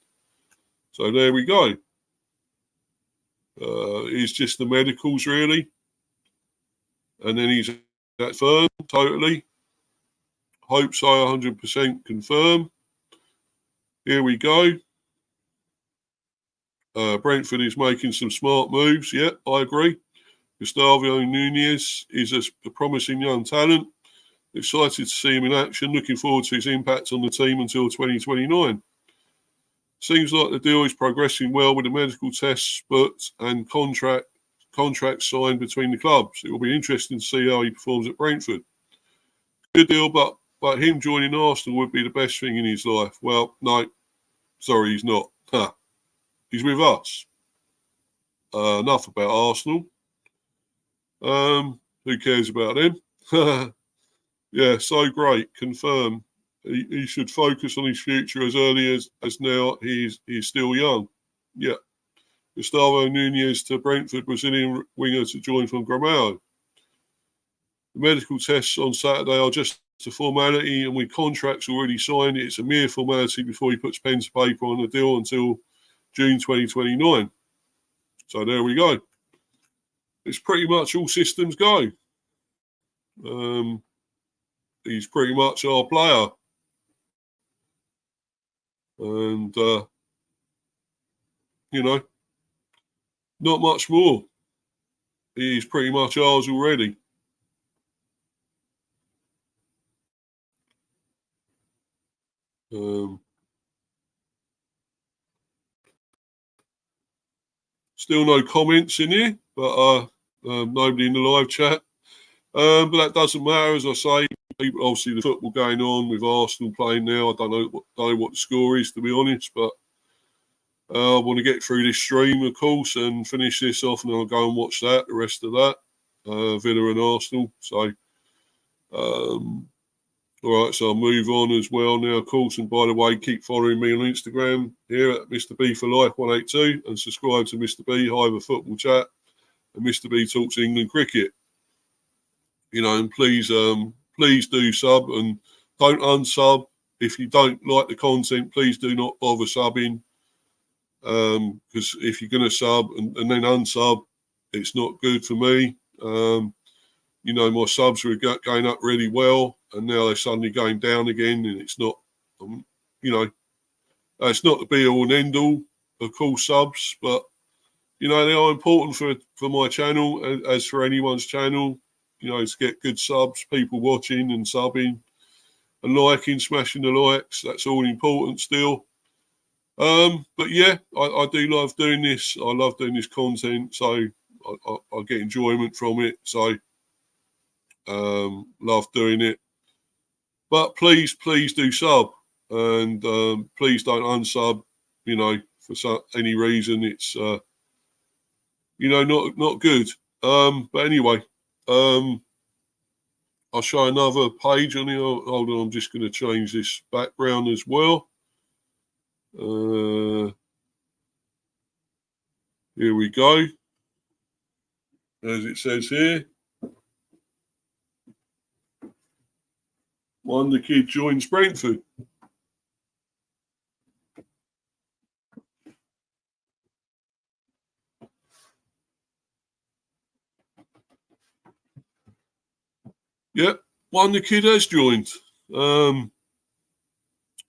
So there we go. It's just the medicals, really. And then he's confirmed, totally. Hope so, 100% confirmed. Here we go. Brentford is making some smart moves. Yeah, I agree. Gustavo Nunes is a promising young talent. Excited to see him in action. Looking forward to his impact on the team until 2029. Seems like the deal is progressing well with the medical tests booked and contracts signed between the clubs. It will be interesting to see how he performs at Brentford. Good deal, but him joining Arsenal would be the best thing in his life. Well, no, sorry, he's not. He's with us. Enough about Arsenal. Who cares about him? Yeah, so great. Confirm. He should focus on his future as early as now. He's still young. Yeah. Gustavo Nunes to Brentford, Brazilian winger to join from Gremio. The medical tests on Saturday are just a formality, and with contracts already signed, it's a mere formality before he puts pen to paper on the deal until June 2029. So there we go. It's pretty much all systems go. He's pretty much our player. And, not much more. He's pretty much ours already. Still no comments in here, but nobody in the live chat. But that doesn't matter, as I say. People, obviously, the football going on with Arsenal playing now. I don't know what the score is, to be honest, but I want to get through this stream, of course, and finish this off, and I'll go and watch the rest of that, Villa and Arsenal. So All right, so I'll move on as well now, of course. And by the way, keep following me on Instagram here at Mr. B for Life 182 and subscribe to Mr. B, Hive Football Chat, and Mr. B Talks England Cricket. You know, and please do sub and don't unsub. If you don't like the content, please do not bother subbing. Because if you're going to sub and then unsub, it's not good for me. You know, my subs were going up really well, and now they're suddenly going down again, and it's not, you know, it's not the be all and end all, of course, subs, but, you know, they are important for my channel, as for anyone's channel, you know, to get good subs, people watching and subbing and liking, smashing the likes. That's all important still. But yeah, I do love doing this. I love doing this content, so I get enjoyment from it. So love doing it. But please do sub, and please don't unsub. You know, for any reason, it's you know, not good. But anyway, I'll show another page on here. Hold on, I'm just going to change this background as well. Here we go. As it says here, Wonderkid joins Brentford. Yep, Wonderkid has joined.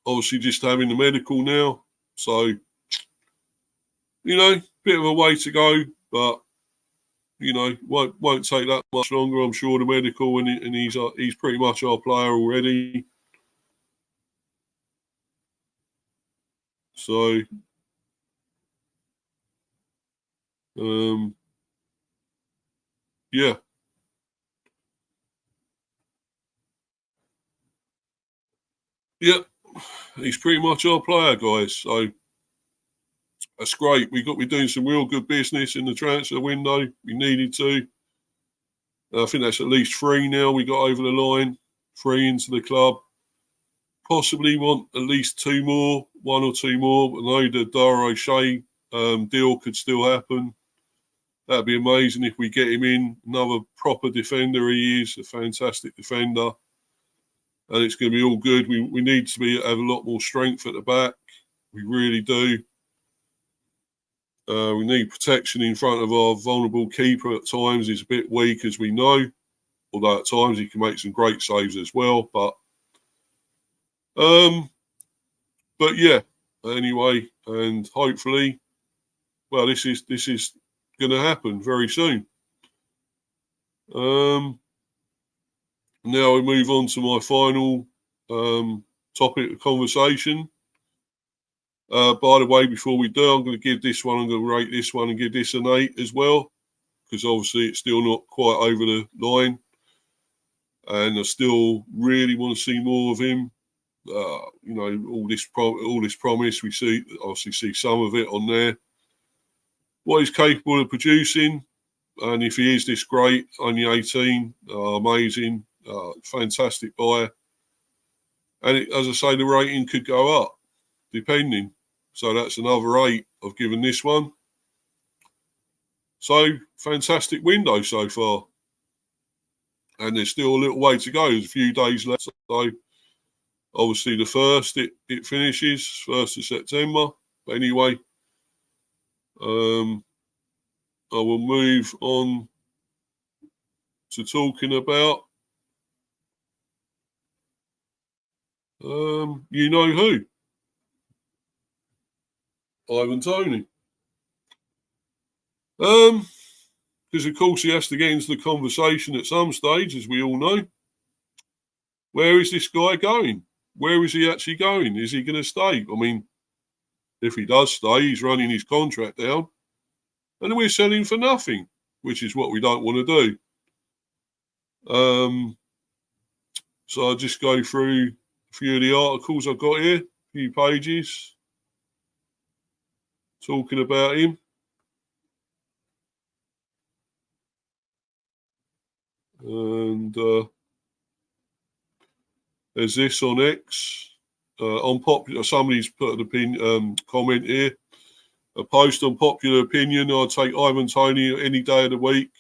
Obviously just having the medical now. So, you know, bit of a way to go, but, you know, won't take that much longer, I'm sure, the medical, and he's pretty much our player already. So, yeah. Yeah, he's pretty much our player, guys. So that's great. We're doing some real good business in the transfer window. We needed to. I think that's at least 3 now. We got over the line, 3 into the club. Possibly want at least 2 more, 1 or 2 more. I know the Dara O'Shea deal could still happen. That'd be amazing if we get him in. Another proper defender he is, a fantastic defender. And it's going to be all good. We need to have a lot more strength at the back. We really do. We need protection in front of our vulnerable keeper at times. He's a bit weak, as we know. Although at times he can make some great saves as well. But yeah, anyway, and hopefully, well, this is going to happen very soon. Now we move on to my final topic of conversation. By the way, before we do, I'm going to rate this one and give this an 8 as well, because obviously it's still not quite over the line, and I still really want to see more of him. You know, all this promise, we obviously see some of it on there. What he's capable of producing, and if he is this great, only 18, amazing, fantastic buyer. And as I say, the rating could go up, depending. So that's another 8 I've given this one. So fantastic window so far. And there's still a little way to go. There's a few days left. So obviously the 1st it finishes, 1st of September. But anyway, I will move on to talking about you know who. Ivan Toney. Because of course he has to get into the conversation at some stage, as we all know. Where is this guy going? Where is he actually going? Is he going to stay? I mean, if he does stay, he's running his contract down, and we're selling for nothing, which is what we don't want to do. So I'll just go through a few of the articles I've got here, a few pages talking about him. And There's this on X. Unpopular. Somebody's put an opinion comment here. A post on popular opinion. I'd take Ivan Toney any day of the week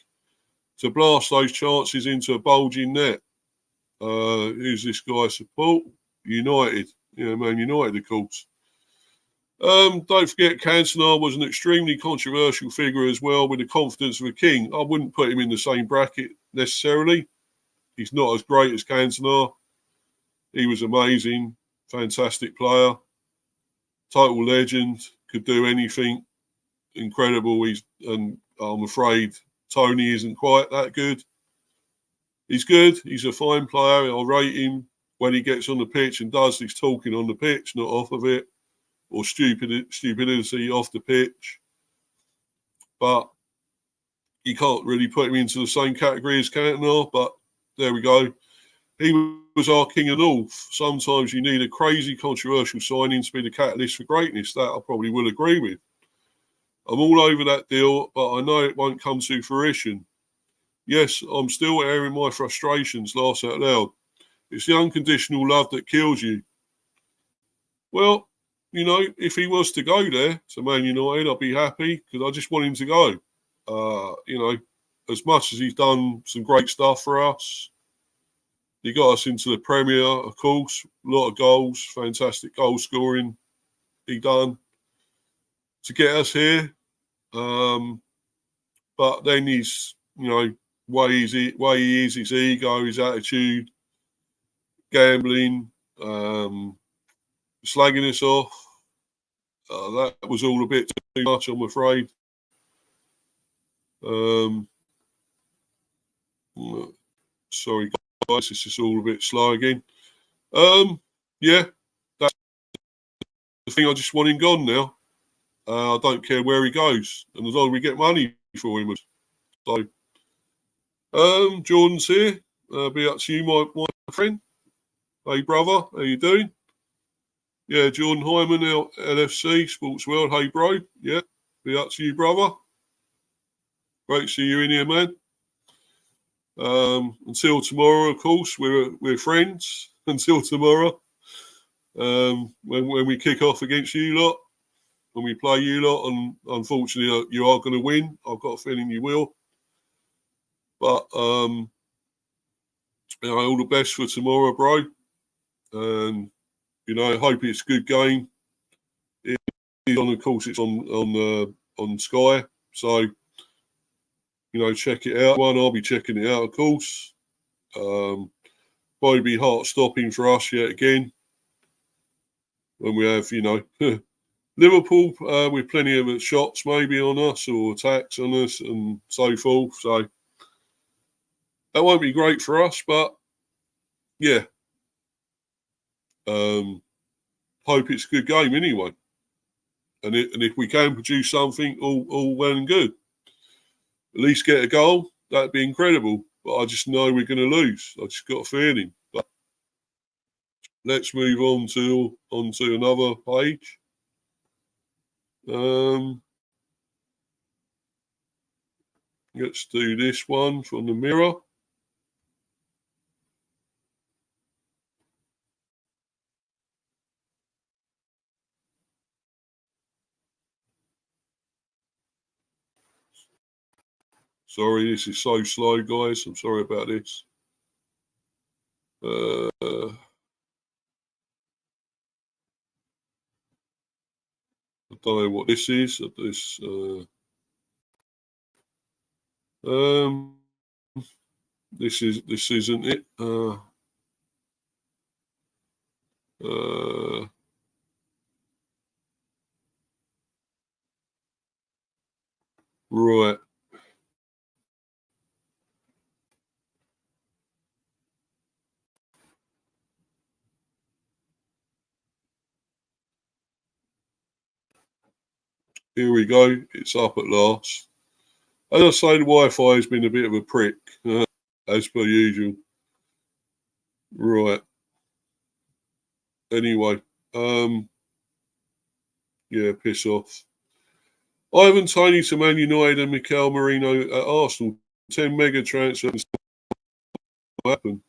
to blast those chances into a bulging net. Who's this guy support? United. Man United, of course. Don't forget, Cantona was an extremely controversial figure as well, with the confidence of a king. I wouldn't put him in the same bracket necessarily. He's not as great as Cantona. He was amazing, fantastic player, total legend, could do anything, incredible. And I'm afraid Toney isn't quite that good. He's good. He's a fine player. I'll rate him when he gets on the pitch and does his talking on the pitch, not off of it, or stupidity off the pitch. But you can't really put him into the same category as Cantona, but there we go. He was our king of North. Sometimes you need a crazy, controversial signing to be the catalyst for greatness. That I probably will agree with. I'm all over that deal, but I know it won't come to fruition. Yes, I'm still airing my frustrations, laugh out loud. It's the unconditional love that kills you. Well, if he was to go there to Man United, I'd be happy because I just want him to go. As much as he's done some great stuff for us, he got us into the Premier, of course, a lot of goals, fantastic goal scoring he done to get us here. But then he's, way he is, his ego, his attitude, gambling, slagging us off. That was all a bit too much, I'm afraid. Sorry, guys, it's just all a bit slow again. Yeah, that's the thing. I just want him gone now. I don't care where he goes, and as long as we get money for him. So, Jordan's here. Be up to you, my friend. Hey, brother, how you doing? Yeah, Jordan Hyman, LFC, Sports World. Hey, bro. Yeah, be up to you, brother. Great to see you in here, man. Until tomorrow, of course, we're friends. Until tomorrow, when we kick off against you lot, when we play you lot, and unfortunately you are going to win. I've got a feeling you will. But all the best for tomorrow, bro. And hope it's a good game. It is on, of course, it's on Sky. So check it out. I'll be checking it out, of course. Probably be heart stopping for us yet again when we have Liverpool with plenty of shots maybe on us or attacks on us and so forth. So that won't be great for us, but yeah. Hope it's a good game anyway. And if we can produce something, all well and good. At least get a goal, that'd be incredible. But I just know we're going to lose. I just got a feeling. But let's move on to another page. Let's do this one from the Mirror. Sorry, this is so slow, guys. I'm sorry about this. I don't know what this is. This isn't it. Right. Here we go. It's up at last. As I say, the Wi-Fi has been a bit of a prick, as per usual. Right. Anyway, yeah, piss off. Ivan Toney to Man United and Mikel Merino at Arsenal. 10 mega transfers happen.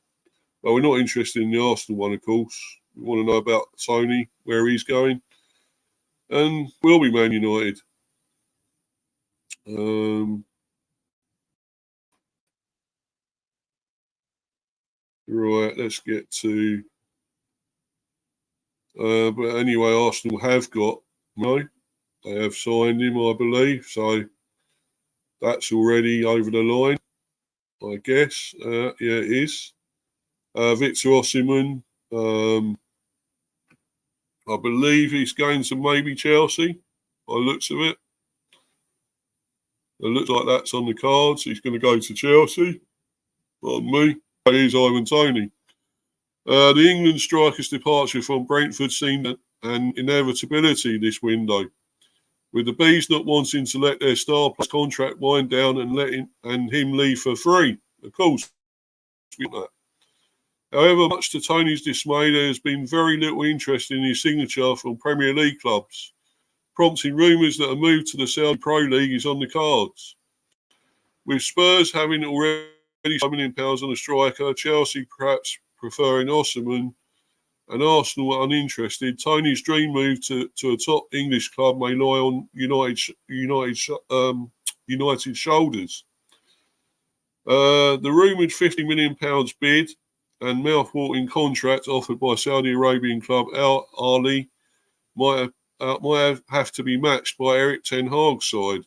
Well, we're not interested in the Arsenal one, of course. We want to know about Toney, where he's going, and will be Man United. Right, let's get to. But anyway, Arsenal have got they have signed him, I believe. So that's already over the line, I guess. Yeah, it is. Victor Osimhen, I believe he's going to maybe Chelsea, by the looks of it. It looks like that's on the cards. He's going to go to Chelsea. Pardon me. Here's Ivan Toney. The England striker's departure from Brentford seemed an inevitability this window, with the Bees not wanting to let their star player's contract wind down and him leave for free. Of course, we know that. However, much to Tony's dismay, there has been very little interest in his signature from Premier League clubs, prompting rumours that a move to the Saudi Pro League is on the cards. With Spurs having already £5 million on a striker, Chelsea perhaps preferring Osimhen, and Arsenal uninterested, Tony's dream move to a top English club may lie on United shoulders. The rumoured £50 million bid and mouth-watering contract offered by Saudi Arabian club Al Ahly might have to be matched by Erik ten Hag's side.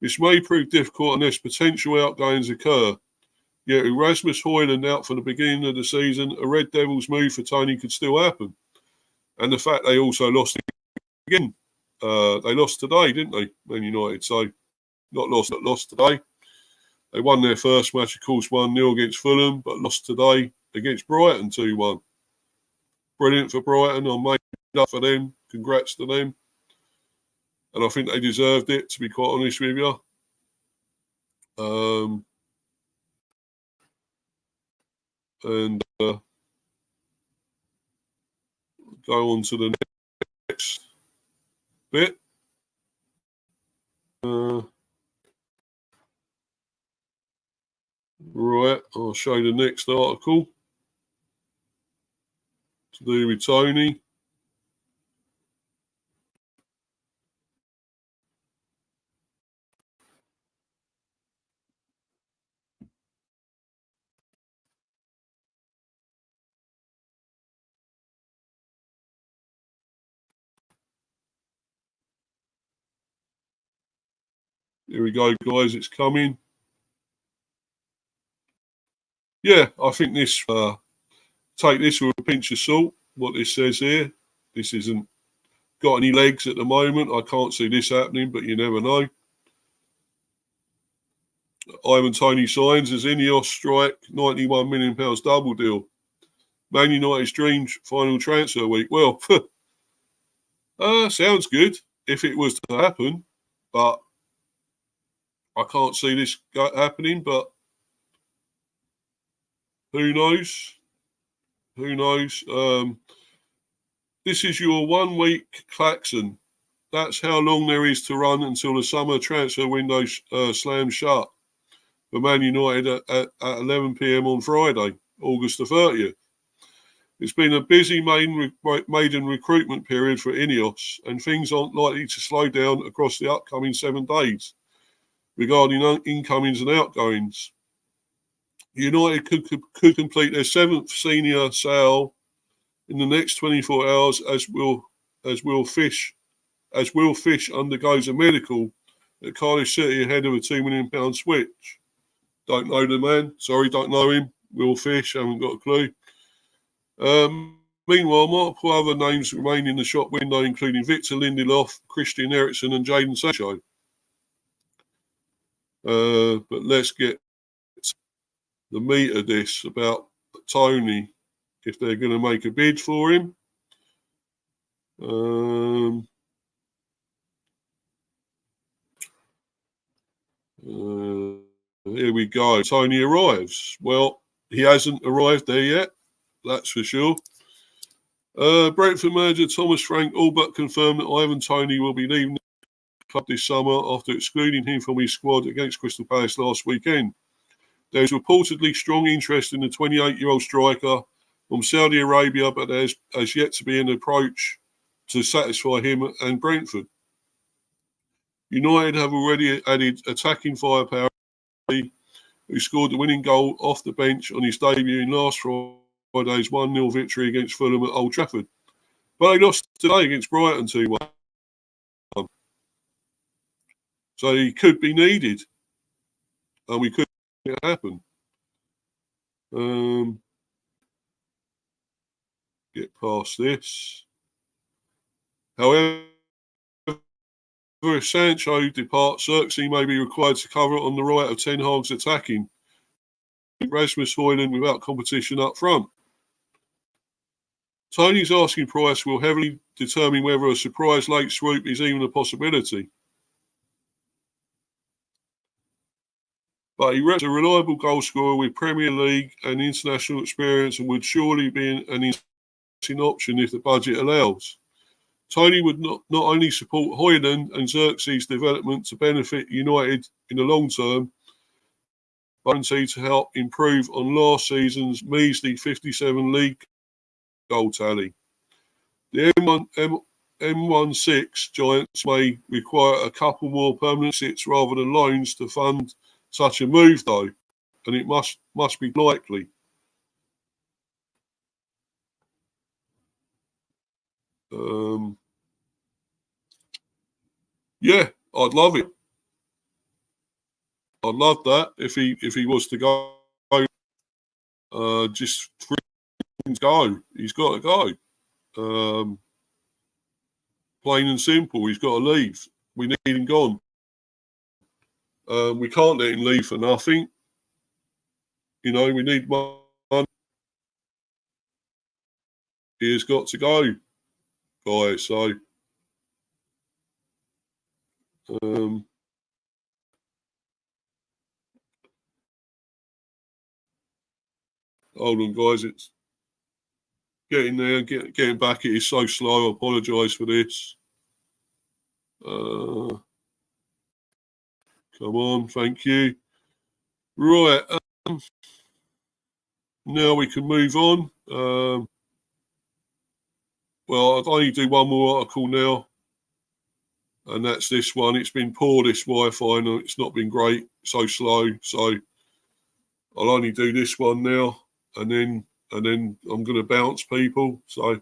This may prove difficult unless potential outgoings occur. Yet with Rasmus Højlund out for the beginning of the season, a Red Devils move for Toney could still happen. And the fact they also lost again. They lost today, didn't they, Man United? So, not lost, but lost today. They won their first match, of course, 1-0 against Fulham, but lost today against Brighton 2-1. Brilliant for Brighton. I made up for them. Congrats to them. And I think they deserved it, to be quite honest with you. And go on to the next bit. Right, I'll show you the next article to do with Toney. Here we go, guys. It's coming. Yeah, I think this, take this with a pinch of salt, what this says here. This isn't got any legs at the moment. I can't see this happening, but you never know. Ivan Toney signs as Ineos strike £91 million double deal. Man United's dream final transfer week. Well, sounds good if it was to happen, but I can't see this happening, but who knows? Who knows? This is your 1 week klaxon. That's how long there is to run until the summer transfer window slams shut for Man United at 11 p.m. on Friday, August the 30th. It's been a busy maiden recruitment period for Ineos, and things aren't likely to slow down across the upcoming 7 days regarding incomings and outgoings. United could complete their 7th senior sale in the next 24 hours, as Will Fish undergoes a medical at Cardiff City ahead of a £2 million switch. Don't know the man. Sorry, don't know him. Will Fish, haven't got a clue. Meanwhile, multiple other names remain in the shop window, including Victor Lindelof, Christian Eriksen and Jadon Sancho. But let's get the meat of this about Toney, if they're going to make a bid for him. Here we go. Toney arrives. Well, he hasn't arrived there yet, that's for sure. Brentford manager Thomas Frank all but confirmed that Ivan Toney will be leaving the club this summer after excluding him from his squad against Crystal Palace last weekend. There's reportedly strong interest in the 28-year-old striker from Saudi Arabia, but there has yet to be an approach to satisfy him and Brentford. United have already added attacking firepower, who scored the winning goal off the bench on his debut in last Friday's 1-0 victory against Fulham at Old Trafford. But they lost today against Brighton 2-1. So he could be needed. And we could make it happen. Get past this. However, if Sancho departs, Xerxes may be required to cover on the right of Ten Hag's attacking Rasmus Højlund without competition up front. Tony's asking price will heavily determine whether a surprise late swoop is even a possibility. But he represents a reliable goalscorer with Premier League and international experience and would surely be an interesting option if the budget allows. Toney would not only support Højlund and Xerxes' development to benefit United in the long term, but guaranteed to help improve on last season's measly 57 league goal tally. The M16 Giants may require a couple more permanent sits rather than loans to fund such a move, though, and it must be likely. Yeah, I'd love it. I'd love that if he was to go. Just for him to go. He's got to go. Plain and simple. He's got to leave. We need him gone. We can't let him leave for nothing. You know, we need money. He has got to go, guys. So, hold on, guys. It's getting there. Getting back. It is so slow. I apologise for this. Come on. Thank you. Right. Now we can move on. Well, I'll only do one more article now, and that's this one. It's been poor, this Wi-Fi, and it's not been great, so slow. So I'll only do this one now, and then I'm going to bounce people. So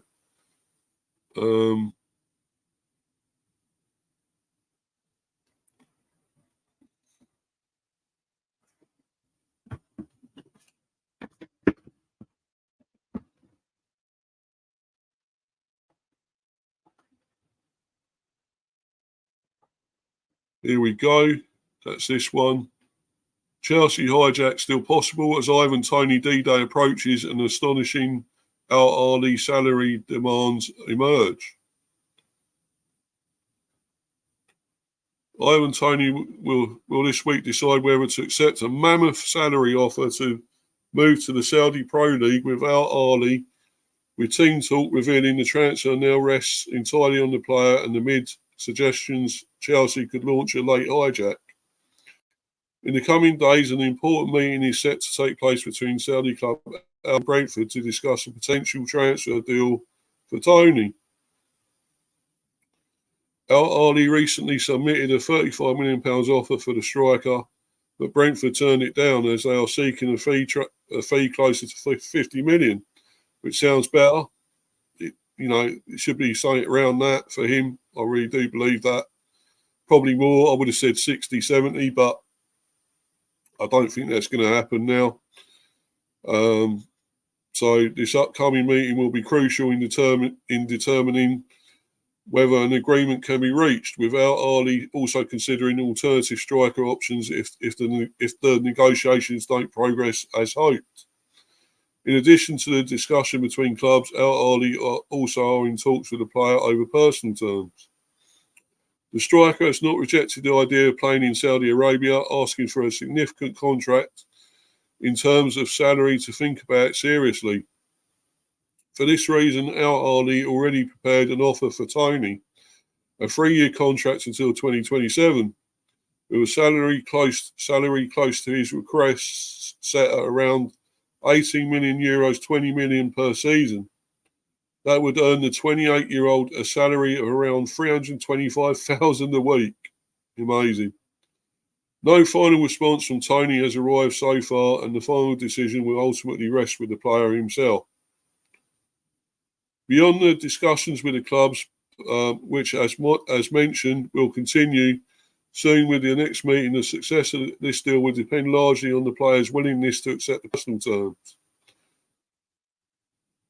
here we go. That's this one. Chelsea hijack still possible as Ivan Toney D-Day approaches and astonishing Al Ahly salary demands emerge. Ivan Toney will this week decide whether to accept a mammoth salary offer to move to the Saudi Pro League with Al Ahly, with team talk revealing the transfer now rests entirely on the player and amid suggestions Chelsea could launch a late hijack. In the coming days, an important meeting is set to take place between Saudi club and Brentford to discuss a potential transfer deal for Toney. Al Ahly recently submitted a £35 million offer for the striker, but Brentford turned it down as they are seeking a fee closer to £50 million, which sounds better. It should be something around that for him. I really do believe that. Probably more. I would have said 60, 70, but I don't think that's going to happen now. So this upcoming meeting will be crucial in determining whether an agreement can be reached, with Al Ahly also considering alternative striker options if the negotiations don't progress as hoped. In addition to the discussion between clubs, Al Ahly also are in talks with the player over personal terms. The striker has not rejected the idea of playing in Saudi Arabia, asking for a significant contract in terms of salary to think about seriously. For this reason, Al Ahly already prepared an offer for Toney, a 3-year contract until 2027. with a salary close to his requests set at around 18 million euros, 20 million per season. That would earn the 28-year-old a salary of around 325,000 a week. Amazing. No final response from Toney has arrived so far, and the final decision will ultimately rest with the player himself. Beyond the discussions with the clubs, which, as mentioned, will continue soon with the next meeting, the success of this deal will depend largely on the player's willingness to accept the personal terms.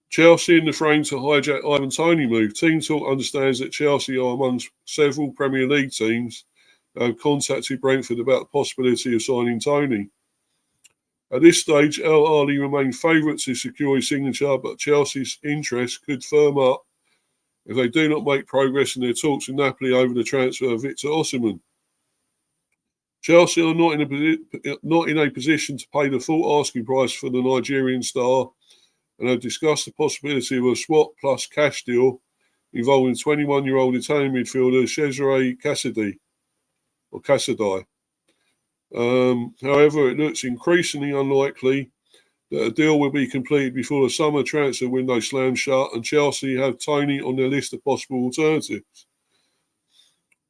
Chelsea in the frame to hijack Ivan Toney move. Team Talk understands that Chelsea are among several Premier League teams that have contacted Brentford about the possibility of signing Toney. At this stage, Al Ahly remain favourites to secure his signature, but Chelsea's interest could firm up if they do not make progress in their talks with Napoli over the transfer of Victor Osimhen. Chelsea are not in a position to pay the full asking price for the Nigerian star, and have discussed the possibility of a swap plus cash deal involving 21-year-old Italian midfielder Cesare Casadi. However, it looks increasingly unlikely that a deal will be completed before the summer transfer window slams shut, and Chelsea have Toney on their list of possible alternatives.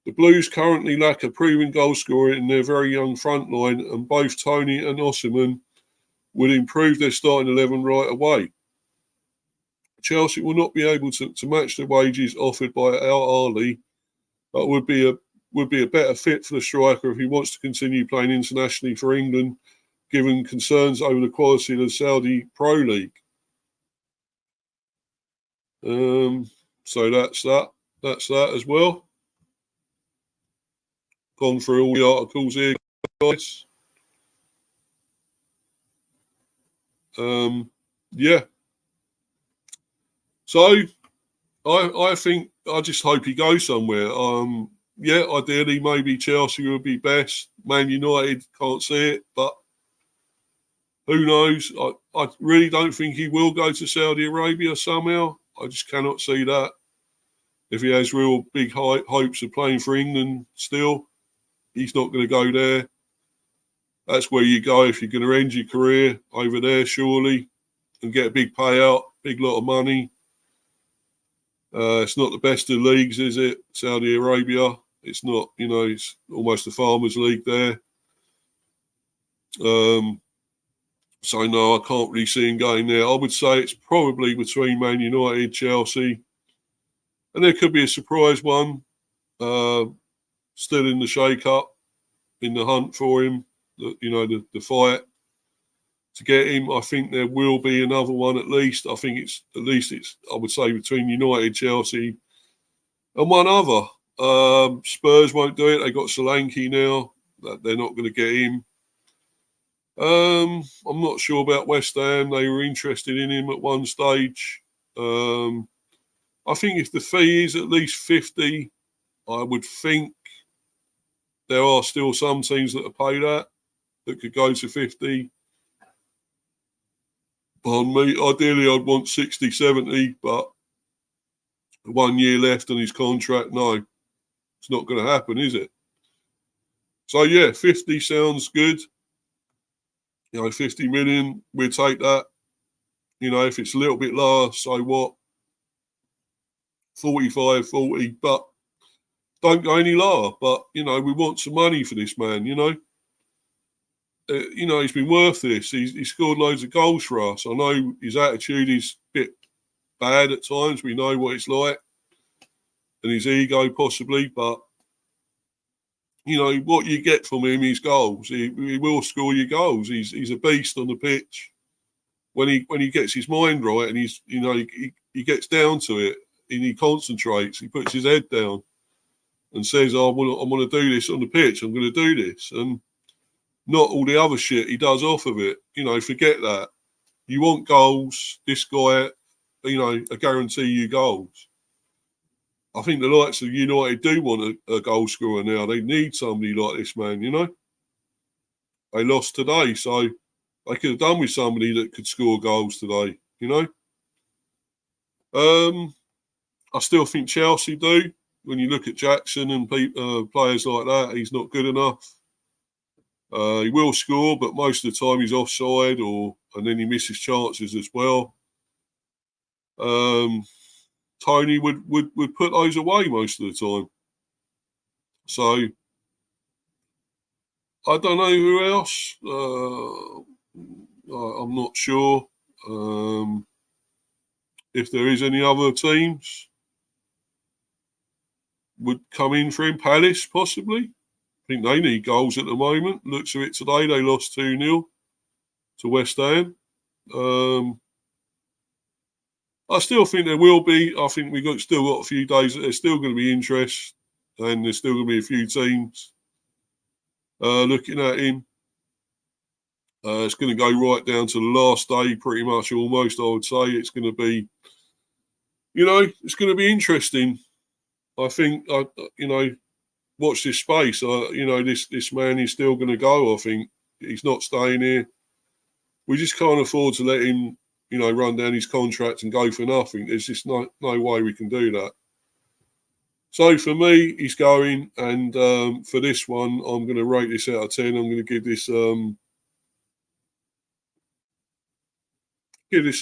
The Blues currently lack a proven goalscorer in their very young front line, and both Toney and Osimhen would improve their starting 11 right away. Chelsea will not be able to match the wages offered by Al Ahly, but would be a better fit for the striker if he wants to continue playing internationally for England, given concerns over the quality of the Saudi Pro League. So that's that. That's that as well. Gone through all the articles here, guys. Yeah. So I think I just hope he goes somewhere. Yeah, ideally maybe Chelsea would be best. Man United, can't see it, but who knows? I really don't think he will go to Saudi Arabia somehow. I just cannot see that. If he has real big hopes of playing for England still, he's not going to go there. That's where you go if you're going to end your career over there, surely, and get a big payout, big lot of money. It's not the best of leagues, is it? Saudi Arabia. It's not, it's almost a farmers' league there. So, no, I can't really see him going there. I would say it's probably between Man United, Chelsea. And there could be a surprise one. Still in the shake-up, in the hunt for him, the fight to get him. I think there will be another one at least. I think it's I would say, between United, Chelsea, and one other. Spurs won't do it. They got Solanke now. They're not going to get him. I'm not sure about West Ham. They were interested in him at one stage. I think if the fee is at least 50, I would think there are still some teams that are paid that could go to 50. Pardon me. Ideally, I'd want 60, 70, but 1 year left on his contract. No, it's not going to happen, is it? So, yeah, 50 sounds good. 50 million, we'll take that. If it's a little bit lower, so what? 45, 40, but don't go any lower. But, we want some money for this man, he's been worth this. He scored loads of goals for us. I know his attitude is a bit bad at times. We know what it's like. And his ego possibly, but what you get from him is goals. He will score you goals. He's a beast on the pitch. When he gets his mind right and he gets down to it and he concentrates, he puts his head down and says, I want to do this on the pitch. I'm going to do this. And not all the other shit he does off of it. Forget that. You want goals. This guy, I guarantee you goals. I think the likes of United do want a goal scorer now. They need somebody like this man, They lost today, so they could have done with somebody that could score goals today, I still think Chelsea do. when you look at Jackson and players like that, he's not good enough. He will score, but most of the time he's offside, and then he misses chances as well. Toney would put those away most of the time. So I don't know who else. I'm not sure if there is any other teams would come in for him. Palace, possibly. I think they need goals at the moment. Looks of it today, they lost 2-0 to West Ham. I still think there will be. I think we've still got a few days. There's still going to be interest, and there's still going to be a few teams looking at him. It's going to go right down to the last day, pretty much almost, I would say. It's going to be, it's going to be interesting. I think, watch this space. This man is still going to go. I think he's not staying here. We just can't afford to let him, run down his contract and go for nothing. There's just no way we can do that. So for me, he's going, and for this one, I'm going to rate this out of 10. I'm going to give this a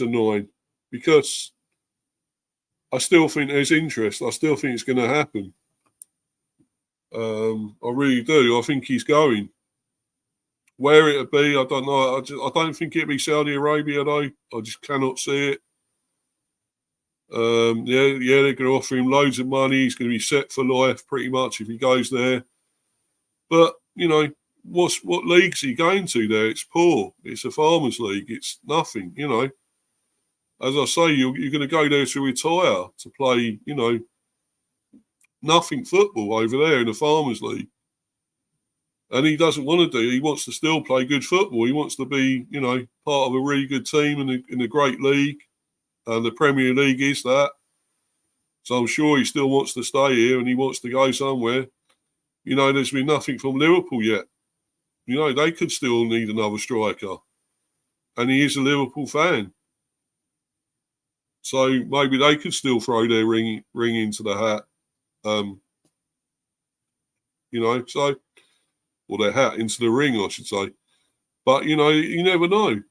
9, because I still think there's interest. I still think it's going to happen. I really do. I think he's going. Where it'll be, I don't know. I don't think it'll be Saudi Arabia, though. I just cannot see it. They're going to offer him loads of money. He's going to be set for life, pretty much, if he goes there. But, what league's he going to there? It's poor. It's a farmers' league. It's nothing, As I say, you're going to go there to retire, to play, nothing football over there in the farmers' league. And he doesn't want to do. He wants to still play good football. He wants to be, part of a really good team in a great league. And the Premier League is that. So I'm sure he still wants to stay here and he wants to go somewhere. There's been nothing from Liverpool yet. They could still need another striker. And he is a Liverpool fan. So maybe they could still throw their ring into the hat. Or their hat into the ring, I should say. But, you never know.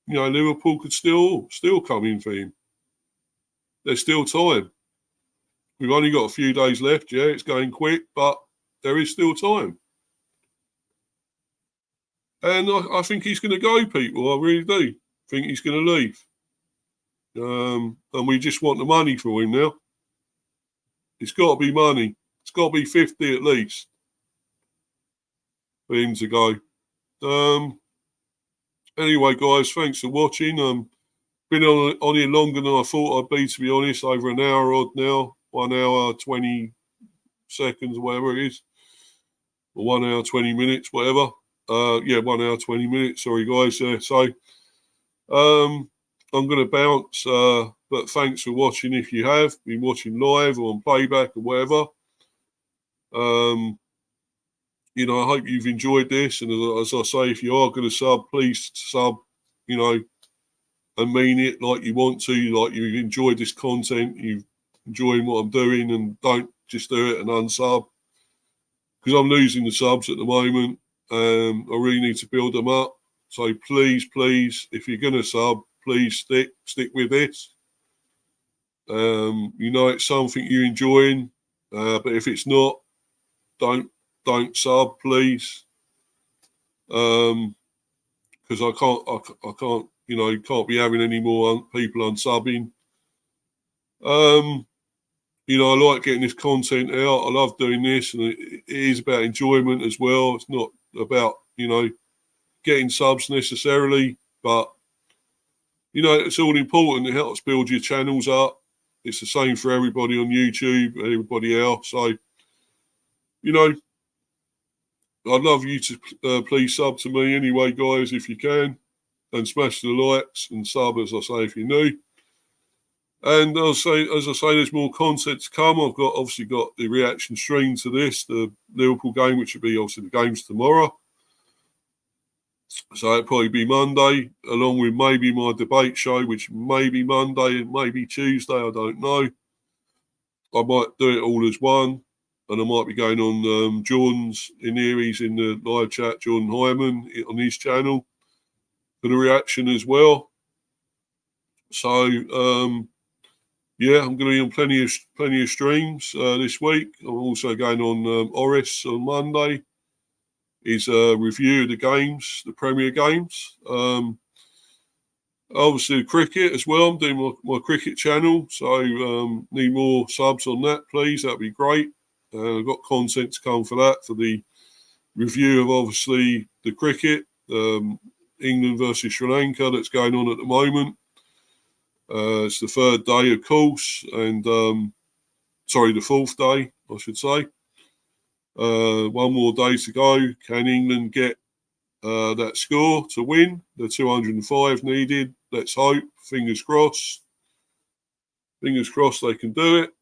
Liverpool could still come in for him. There's still time. We've only got a few days left. Yeah, it's going quick, but there is still time. And I think he's going to go, people. I really do. I think he's going to leave. And we just want the money for him now. It's got to be money. It's got to be 50 at least for him to go. Anyway, guys, thanks for watching. Been on here longer than I thought I'd be, to be honest. Over an hour odd now. 1 hour, 20 seconds, whatever it is. Or 1 hour, 20 minutes, whatever. 1 hour, 20 minutes. Sorry, guys. So I'm going to bounce. But thanks for watching if you have been watching live or on playback or whatever. I hope you've enjoyed this. And as I say, if you are going to sub, please sub, and mean it like you want to, like you've enjoyed this content, you've enjoying what I'm doing, and don't just do it and unsub. Because I'm losing the subs at the moment. I really need to build them up. So please, if you're going to sub, please stick with this. It's something you're enjoying. But if it's not, don't sub, please. Because I can't, can't be having any more people unsubbing. I like getting this content out. I love doing this, and it is about enjoyment as well. It's not about, getting subs necessarily, but, it's all important. It helps build your channels up. It's the same for everybody on YouTube, everybody else. So, I'd love you to please sub to me anyway, guys, if you can, and smash the likes and sub, as I say, if you're new. And as I say, there's more content to come. I've obviously got the reaction stream to this, the Liverpool game, which will be obviously the games tomorrow. So it'll probably be Monday, along with maybe my debate show, which may be Monday and maybe Tuesday, I don't know. I might do it all as one, and I might be going on Jordan's in here. He's in the live chat, Jordan Hyman, on his channel for the reaction as well. So yeah, I'm going to be on plenty of streams this week. I'm also going on Oris on Monday. Is a review of the games, the Premier games. Obviously, cricket as well. I'm doing my cricket channel, so need more subs on that, please. That'd be great. I've got content to come for that, for the review of obviously the cricket, England versus Sri Lanka that's going on at the moment. It's the third day, of course, and the fourth day, I should say. One more day to go. Can England get that score to win? The 205 needed. Let's hope. Fingers crossed. Fingers crossed they can do it.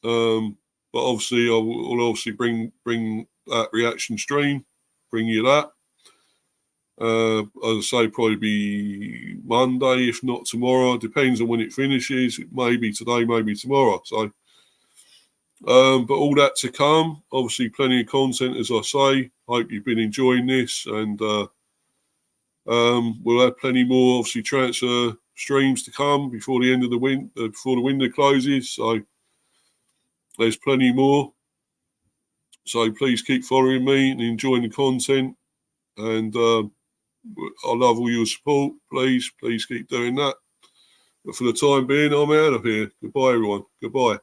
But obviously, I will obviously bring that reaction stream. Bring you that. As I say, probably be Monday, if not tomorrow. It depends on when it finishes. It may be today, maybe tomorrow. So, but all that to come. Obviously, plenty of content, as I say. Hope you've been enjoying this, and we'll have plenty more, obviously, transfer streams to come before the end of the before the window closes. So there's plenty more. So please keep following me and enjoying the content. And I love all your support. Please keep doing that. But for the time being, I'm out of here. Goodbye, everyone. Goodbye.